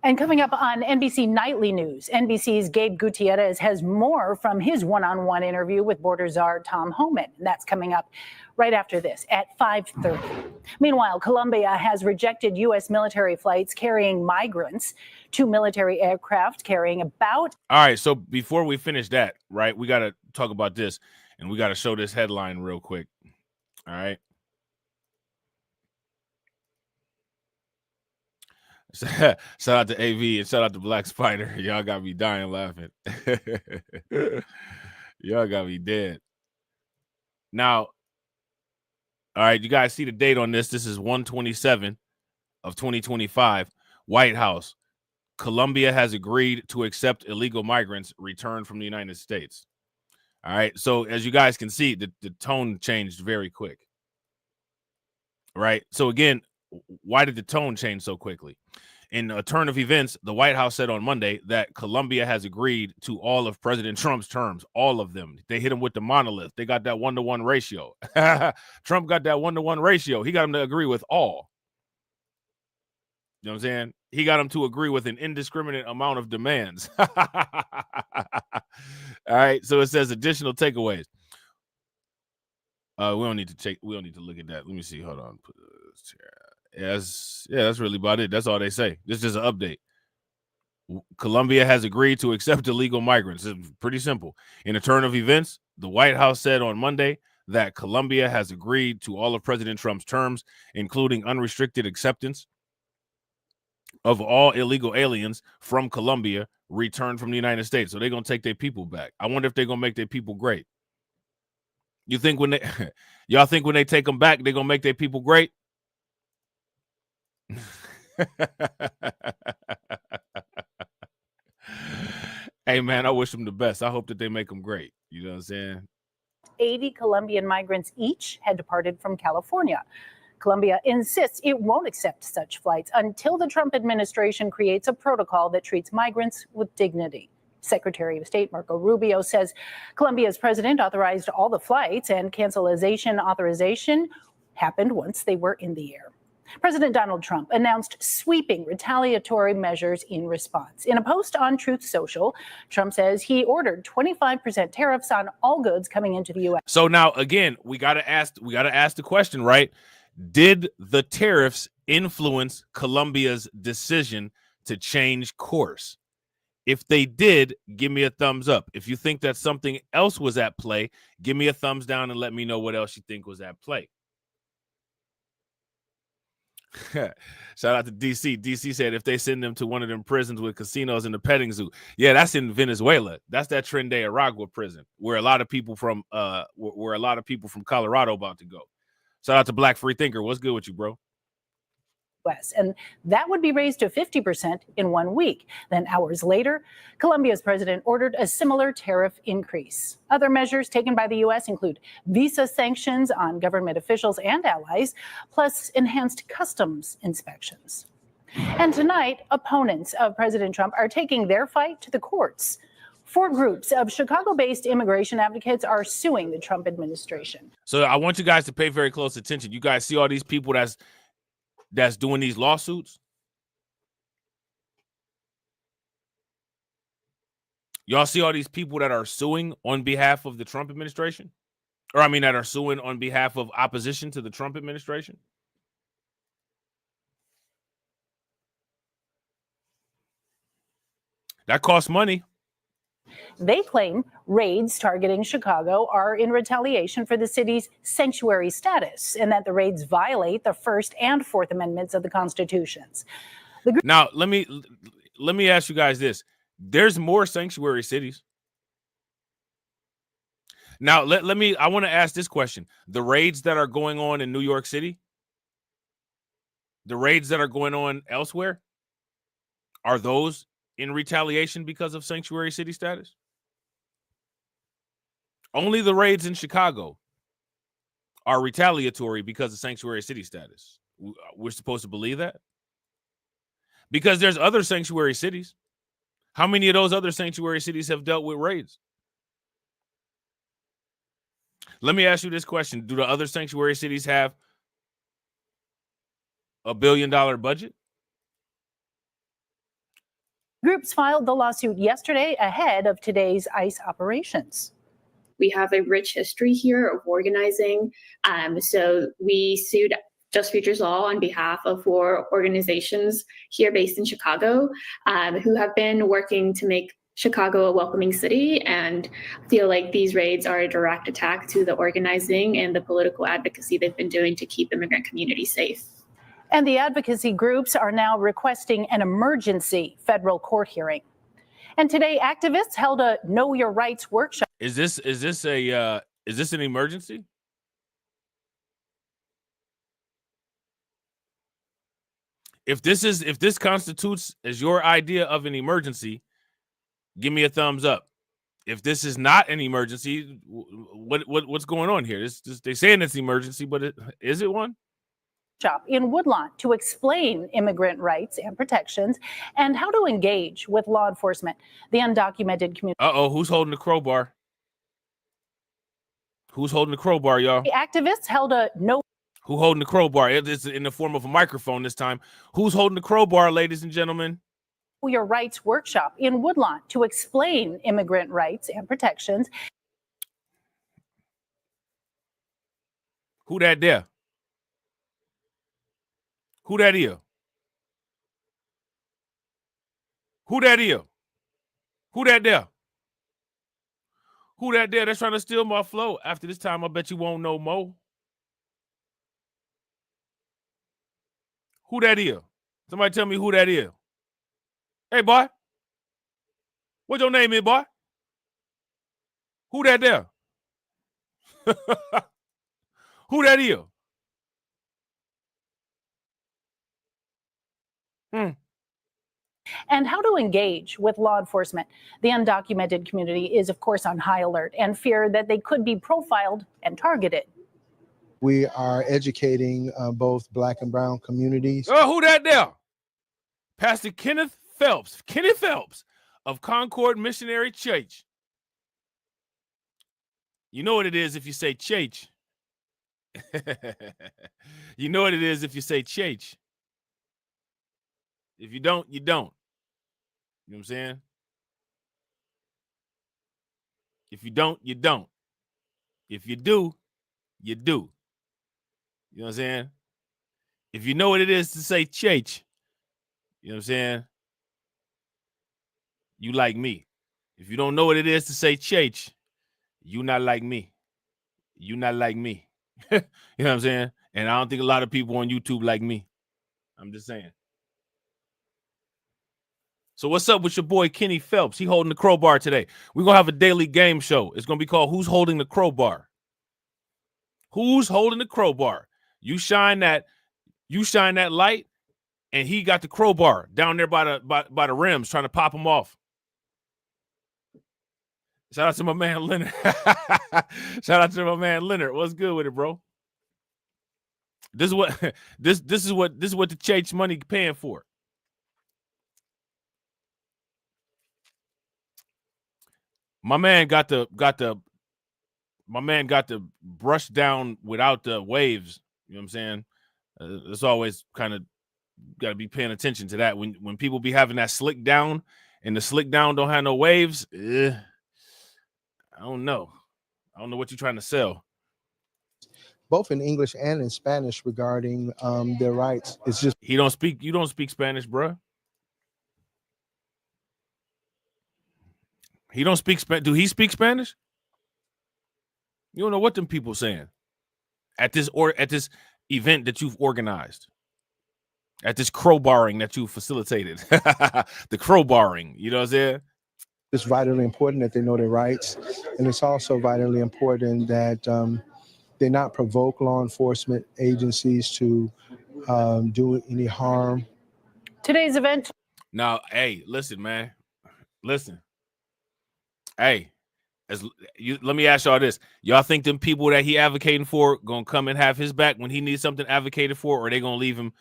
[SPEAKER 20] And coming up on NBC Nightly News, NBC's Gabe Gutierrez has more from his one-on-one interview with border czar Tom Homan. That's coming up right after this at 5:30. Meanwhile, Colombia has rejected U.S. military flights carrying migrants. 2 military aircraft carrying about...
[SPEAKER 1] All right, so before we finish that, right, we got to talk about this, and we got to show this headline real quick. All right. Shout out to AV and shout out to Black Spider. Y'all got me dying laughing. Y'all got me dead. Now, all right, you guys see the date on this. This is 1/27 of 2025. White House. Colombia has agreed to accept illegal migrants returned from the United States. All right. So as you guys can see, the tone changed very quick. Right. So again, why did the tone change so quickly? In a turn of events, the White House said on Monday that Colombia has agreed to all of President Trump's terms, all of them. They hit him with the monolith. They got that 1-to-1 ratio. Trump got that 1-to-1 ratio. He got him to agree with all. You know what I'm saying? He got him to agree with an indiscriminate amount of demands. All right. So it says additional takeaways. We don't need to look at that. Let me see. Hold on. Yes, yeah, that's really about it. That's all they say. This is an update. Colombia has agreed to accept illegal migrants. It's pretty simple. In a turn of events, the White House said on Monday that Colombia has agreed to all of President Trump's terms, including unrestricted acceptance of all illegal aliens from Colombia returned from the United States. So they're going to take their people back. I wonder if they're going to make their people great. You think when y'all think when they take them back, they're going to make their people great? Hey man, I wish them the best. I hope that they make them great. You know what I'm saying?
[SPEAKER 20] 80 Colombian migrants each had departed from California. Colombia insists it won't accept such flights until the Trump administration creates a protocol that treats migrants with dignity. Secretary of State Marco Rubio says Colombia's president authorized all the flights, and cancellation authorization happened once they were in the air. President Donald Trump announced sweeping retaliatory measures in response. In a post on Truth Social, Trump says he ordered 25% tariffs on all goods coming into the U.S.
[SPEAKER 1] So now, again, we got to ask the question, right? Did the tariffs influence Colombia's decision to change course? If they did, give me a thumbs up. If you think that something else was at play, give me a thumbs down and let me know what else you think was at play. Shout out to DC. DC said if they send them to one of them prisons with casinos and the petting zoo. Yeah, that's in Venezuela. That's that Tren de Aragua prison where a lot of people from Colorado about to go. Shout out to Black Free Thinker. What's good with you, bro?
[SPEAKER 20] And that would be raised to 50% in 1 week. Then hours later, Colombia's president ordered a similar tariff increase. Other measures taken by the U.S. include visa sanctions on government officials and allies, plus enhanced customs inspections. And tonight, opponents of President Trump are taking their fight to the courts. 4 groups of Chicago-based immigration advocates are suing the Trump administration.
[SPEAKER 1] So I want you guys to pay very close attention. You guys see all these people that's doing these lawsuits? Y'all see all these people that are suing on behalf of the Trump administration? Or I mean, that are suing on behalf of opposition to the Trump administration? That costs money.
[SPEAKER 20] They claim raids targeting Chicago are in retaliation for the city's sanctuary status and that the raids violate the First and Fourth Amendments of the Constitutions.
[SPEAKER 1] Now, let me ask you guys this. There's more sanctuary cities. Now, I want to ask this question. The raids that are going on in New York City, the raids that are going on elsewhere, are those in retaliation because of sanctuary city status? Only the raids in Chicago are retaliatory because of sanctuary city status. We're supposed to believe that? Because there's other sanctuary cities. How many of those other sanctuary cities have dealt with raids? Let me ask you this question. Do the other sanctuary cities have $1 billion budget?
[SPEAKER 20] Groups filed the lawsuit yesterday ahead of today's ICE operations.
[SPEAKER 5] We have a rich history here of organizing. So we sued Just Futures Law on behalf of 4 organizations here based in Chicago who have been working to make Chicago a welcoming city, and feel like these raids are a direct attack to the organizing and the political advocacy they've been doing to keep immigrant communities safe.
[SPEAKER 20] And the advocacy groups are now requesting an emergency federal court hearing. And today, activists held a Know Your Rights workshop.
[SPEAKER 1] Is this an emergency? If this constitutes as your idea of an emergency, give me a thumbs up. If this is not an emergency, what's going on here? They're saying it's an emergency, but is it one?
[SPEAKER 20] In Woodlawn to explain immigrant rights and protections and how to engage with law enforcement, the undocumented community.
[SPEAKER 1] Who's holding the crowbar? Who's holding the crowbar, y'all?
[SPEAKER 20] The activists held a no.
[SPEAKER 1] Who holding the crowbar? It's in the form of a microphone this time. Who's holding the crowbar, ladies and gentlemen?
[SPEAKER 20] Your Rights workshop in Woodlawn to explain immigrant rights and protections.
[SPEAKER 1] Who that there? Who that is? Who that is? Who that there? Who that there that's trying to steal my flow? After this time, I bet you won't know more. Who that is? Somebody tell me who that is. Hey, boy. What your name is, boy? Who that there? Who that is?
[SPEAKER 20] And how to engage with law enforcement. The undocumented community is, of course, on high alert and fear that they could be profiled and targeted.
[SPEAKER 22] We are educating both Black and brown communities.
[SPEAKER 1] Oh, who that there? Pastor Kenneth Phelps. Kenneth Phelps of Concord Missionary Church. You know what it is if you say church. You know what it is if you say church. If you don't, you don't. You know what I'm saying? If you don't, you don't. If you do, you do. You know what I'm saying? If you know what it is to say church, you know what I'm saying? You like me. If you don't know what it is to say church, you not like me. You not like me. You know what I'm saying? And I don't think a lot of people on YouTube like me. I'm just saying. So what's up with your boy Kenny Phelps? He holding the crowbar today. We're going to have a daily game show. It's going to be called Who's Holding the Crowbar? Who's holding the crowbar? You shine that light, and he got the crowbar down there by the rims trying to pop him off. Shout out to my man Leonard. Shout out to my man Leonard. What's good with it, bro? This is what this is what the church money paying for. My man got the brush down without the waves. You know what I'm saying? It's always kind of got to be paying attention to that. When people be having that slick down and the slick down don't have no waves, I don't know. I don't know what you're trying to sell.
[SPEAKER 22] Both in English and in Spanish regarding their rights. It's just
[SPEAKER 1] you don't speak Spanish, bro. He don't speak Spanish. Do he speak Spanish? You don't know what them people saying at this event that you've organized, at this crowbarring that you facilitated. The crowbarring, you know what I'm saying?
[SPEAKER 22] It's vitally important that they know their rights, and it's also vitally important that they not provoke law enforcement agencies to do any harm.
[SPEAKER 20] Today's event.
[SPEAKER 1] Now, hey, listen, man. Listen. Hey, let me ask y'all this. Y'all think them people that he advocating for gonna come and have his back when he needs something advocated for, or they gonna leave him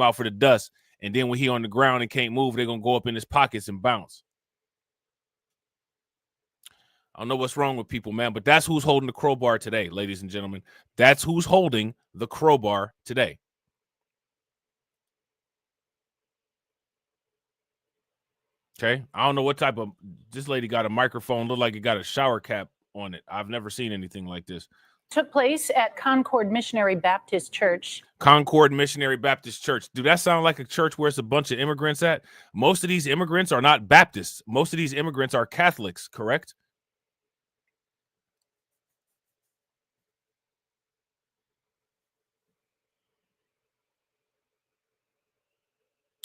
[SPEAKER 1] out for the dust, and then when he on the ground and can't move, they're gonna go up in his pockets and bounce? I don't know what's wrong with people, man, but that's who's holding the crowbar today, ladies and gentlemen. That's who's holding the crowbar today. Okay, I don't know what type of, this lady got a microphone, look like it got a shower cap on it. I've never seen anything like this.
[SPEAKER 20] Took place at Concord Missionary Baptist Church.
[SPEAKER 1] Concord Missionary Baptist Church. Do that sound like a church where it's a bunch of immigrants at? Most of these immigrants are not Baptists. Most of these immigrants are Catholics, correct?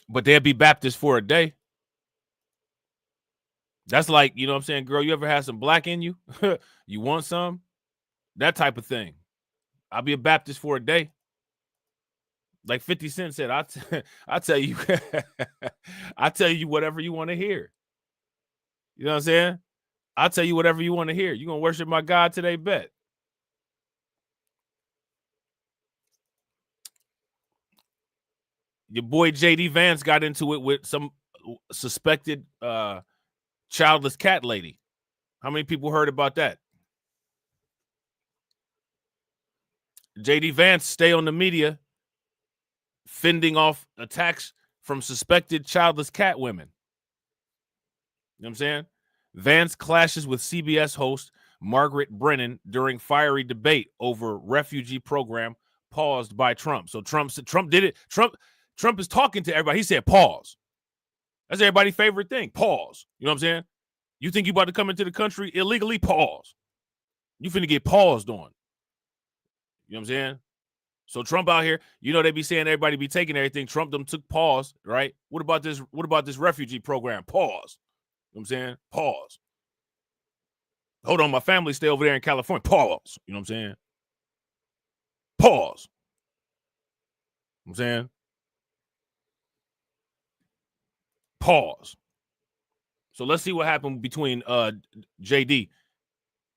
[SPEAKER 1] But they'll be Baptist for a day. That's like, you know what I'm saying, girl, you ever had some black in you? You want some? That type of thing. I'll be a Baptist for a day. Like 50 Cent said, I'll tell you, I'll tell you whatever you want to hear. You know what I'm saying? I'll tell you whatever you want to hear. You going to worship my God today? Bet. Your boy JD Vance got into it with some suspected childless cat lady. How many people heard about that? JD Vance stay on the media fending off attacks from suspected childless cat women. You know what I'm saying? Vance clashes with CBS host Margaret Brennan during fiery debate over refugee program paused by Trump. So Trump did it. Trump is talking to everybody. He said pause. That's everybody's favorite thing. Pause. You know what I'm saying? You think you about to come into the country illegally? Pause. You finna get paused on. You know what I'm saying? So Trump out here, you know, they be saying everybody be taking everything. Trump them took pause, right? What about this refugee program? Pause. You know what I'm saying? Pause. Hold on, my family stay over there in California. Pause. You know what I'm saying? Pause. You know what I'm saying? Pause. So let's see what happened between JD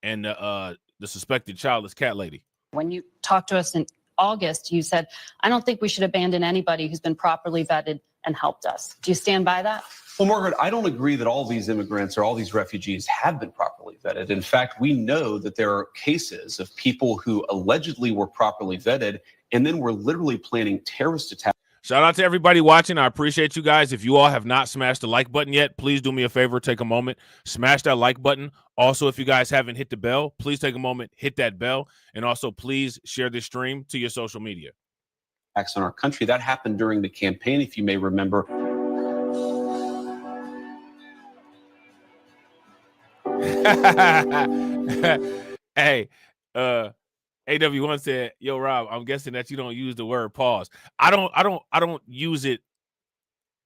[SPEAKER 1] and the suspected childless cat lady.
[SPEAKER 3] When you talked to us in August, you said, I don't think we should abandon anybody who's been properly vetted and helped us. Do you stand by that?
[SPEAKER 6] Well, Margaret, I don't agree that all these immigrants or all these refugees have been properly vetted. In fact, we know that there are cases of people who allegedly were properly vetted and then were literally planning terrorist attacks.
[SPEAKER 1] Shout out to everybody watching. I appreciate you guys. If you all have not smashed the like button yet, please do me a favor. Take a moment, smash that like button. Also, if you guys haven't hit the bell, please take a moment, hit that bell. And also, please share this stream to your social media.
[SPEAKER 6] attacks on our country. That happened during the campaign, if you may remember.
[SPEAKER 1] Hey, AW1 said, "Yo, Rob, I'm guessing that you don't use the word pause. I don't use it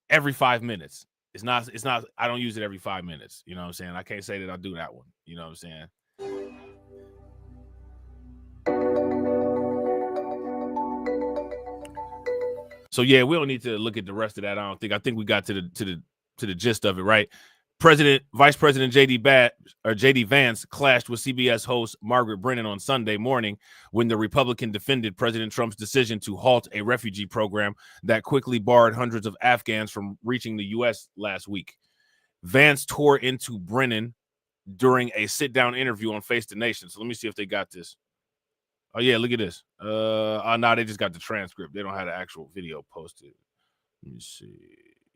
[SPEAKER 1] every 5 minutes. It's not, I don't use it every 5 minutes. You know what I'm saying? I can't say that I do that one. You know what I'm saying? So yeah, we don't need to look at the rest of that. I think we got to the gist of it, right? Vice President JD Vance clashed with CBS host Margaret Brennan on Sunday morning when the Republican defended President Trump's decision to halt a refugee program that quickly barred hundreds of Afghans from reaching the U.S. last week. Vance tore into Brennan during a sit-down interview on Face the Nation. So let me see if they got this. Oh yeah, look at this. No, they just got the transcript. They don't have the actual video posted. Let me see.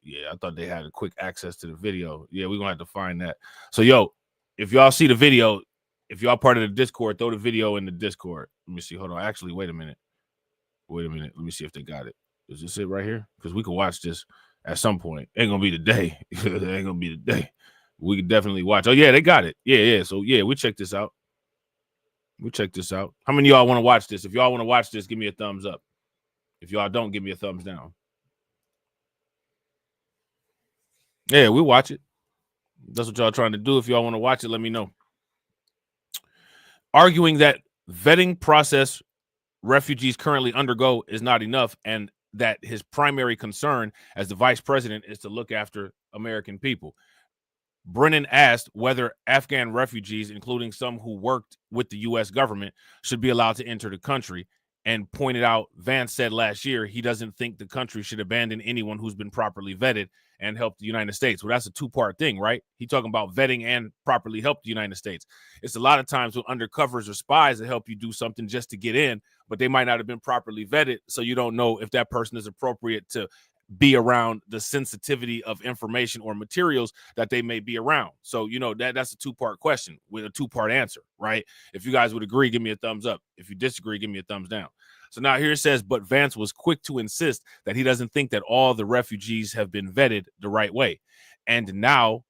[SPEAKER 1] Yeah, I thought they had a quick access to the video. Yeah, we're gonna have to find that. So yo, if y'all see the video, if y'all part of the Discord, throw the video in the Discord. Let me see. Hold on. Actually, wait a minute. Let me see if they got it. Is this it right here? Because we can watch this at some point. Ain't gonna be today. Ain't gonna be today. We can definitely watch. Oh yeah, they got it. Yeah. So yeah, we check this out. How many of y'all want to watch this? If y'all want to watch this, give me a thumbs up. If y'all don't, give me a thumbs down. Yeah, we watch it. That's what y'all trying to do. If y'all want to watch it, let me know. Arguing that vetting process refugees currently undergo is not enough, and that his primary concern as the vice president is to look after American people. Brennan asked whether Afghan refugees, including some who worked with the U.S. government, should be allowed to enter the country, and pointed out Vance said last year he doesn't think the country should abandon anyone who's been properly vetted and helped the United States. Well, that's a two-part thing, right? He talking about vetting and properly help the United States. It's a lot of times with undercovers or spies that help you do something just to get in, but they might not have been properly vetted, so you don't know if that person is appropriate to be around the sensitivity of information or materials that they may be around. So, you know, that's a two-part question with a two-part answer, right? If you guys would agree, give me a thumbs up. If you disagree, give me a thumbs down. So now here it says, but Vance was quick to insist that he doesn't think that all the refugees have been vetted the right way. And now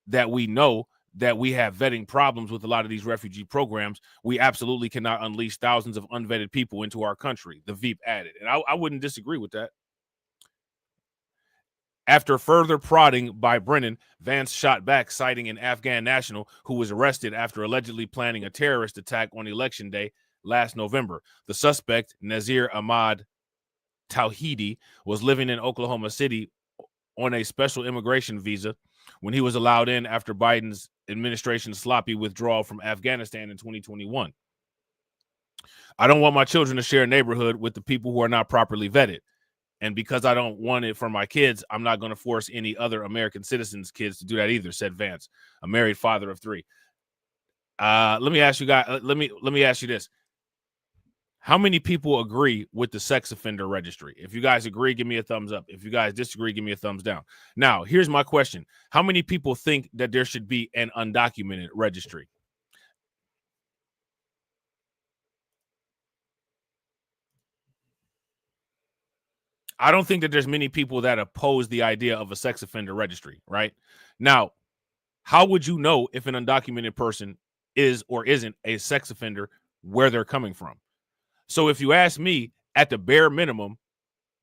[SPEAKER 1] that we know that we have vetting problems with a lot of these refugee programs, we absolutely cannot unleash thousands of unvetted people into our country, the Veep added. And I wouldn't disagree with that. After further prodding by Brennan, Vance shot back, citing an Afghan national who was arrested after allegedly planning a terrorist attack on Election Day last November. The suspect, Nazir Ahmad Tawhidi, was living in Oklahoma City on a special immigration visa when he was allowed in after Biden's administration's sloppy withdrawal from Afghanistan in 2021. I don't want my children to share a neighborhood with the people who are not properly vetted. And because I don't want it for my kids, I'm not going to force any other American citizens' kids to do that either, said Vance, a married father of 3. Let me ask you guys, let me ask you this. How many people agree with the sex offender registry? If you guys agree, give me a thumbs up. If you guys disagree, give me a thumbs down. Now, here's my question. How many people think that there should be an undocumented registry? I don't think that there's many people that oppose the idea of a sex offender registry, right? Now, how would you know if an undocumented person is or isn't a sex offender where they're coming from? So if you ask me, at the bare minimum,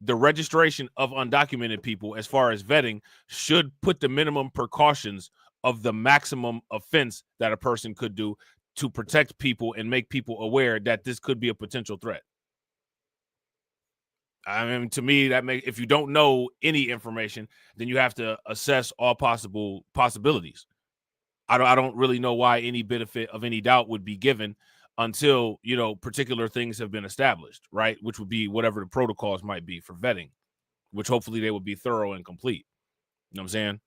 [SPEAKER 1] the registration of undocumented people as far as vetting should put the minimum precautions of the maximum offense that a person could do to protect people and make people aware that this could be a potential threat. I mean, to me, if you don't know any information, then you have to assess all possible possibilities. I don't really know why any benefit of any doubt would be given until, you know, particular things have been established, right? Which would be whatever the protocols might be for vetting, which hopefully they would be thorough and complete. You know what I'm saying?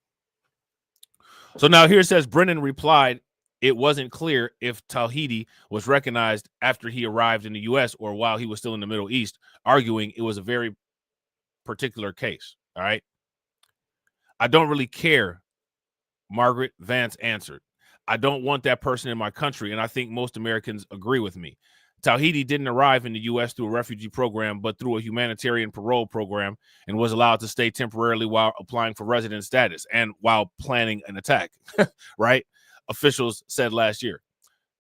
[SPEAKER 1] So now here it says Brennan replied, it wasn't clear if Tawhidi was recognized after he arrived in the U.S. or while he was still in the Middle East, arguing it was a very particular case. All right. I don't really care, Margaret Vance answered. I don't want that person in my country, and I think most Americans agree with me. Tawhidi didn't arrive in the U.S. through a refugee program, but through a humanitarian parole program, and was allowed to stay temporarily while applying for resident status and while planning an attack, right? Officials said last year.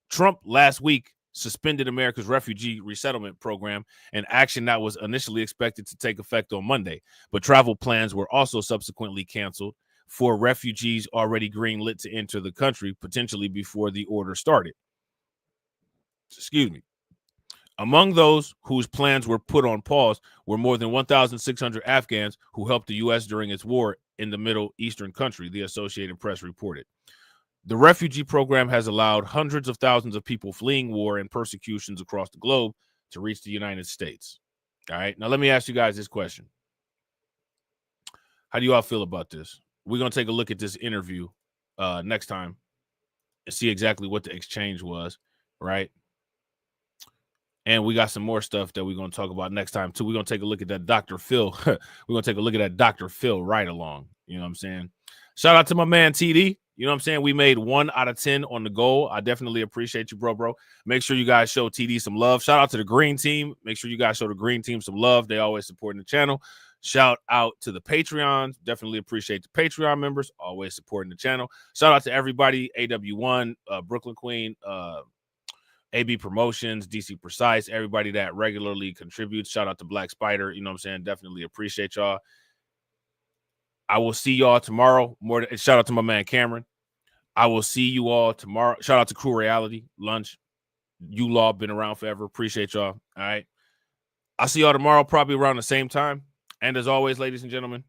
[SPEAKER 1] Trump last week suspended America's refugee resettlement program, an action that was initially expected to take effect on Monday. But travel plans were also subsequently canceled for refugees already greenlit to enter the country, potentially before the order started. Excuse me. Among those whose plans were put on pause were more than 1,600 Afghans who helped the U.S. during its war in the Middle Eastern country, the Associated Press reported. The refugee program has allowed hundreds of thousands of people fleeing war and persecutions across the globe to reach the United States. All right. Now, let me ask you guys this question. How do you all feel about this? We're going to take a look at this interview next time and see exactly what the exchange was, right? And we got some more stuff that we're going to talk about next time, too. We're going to take a look at that Dr. Phil. We're going to take a look at that Dr. Phil right along. You know what I'm saying? Shout out to my man, TD. You know what I'm saying? We made 1 out of 10 on the goal. I definitely appreciate you, bro. Make sure you guys show TD some love. Shout out to the green team. Make sure you guys show the green team some love. They always supporting the channel. Shout out to the Patreons. Definitely appreciate the Patreon members. Always supporting the channel. Shout out to everybody. AW1, Brooklyn Queen, AB Promotions, DC Precise, everybody that regularly contributes. Shout out to Black Spider. You know what I'm saying? Definitely appreciate y'all. I will see y'all tomorrow. Shout out to my man Cameron. I will see you all tomorrow. Shout out to Crew Reality Lunch. You law been around forever. Appreciate y'all. All right. I'll see y'all tomorrow, probably around the same time. And as always, ladies and gentlemen.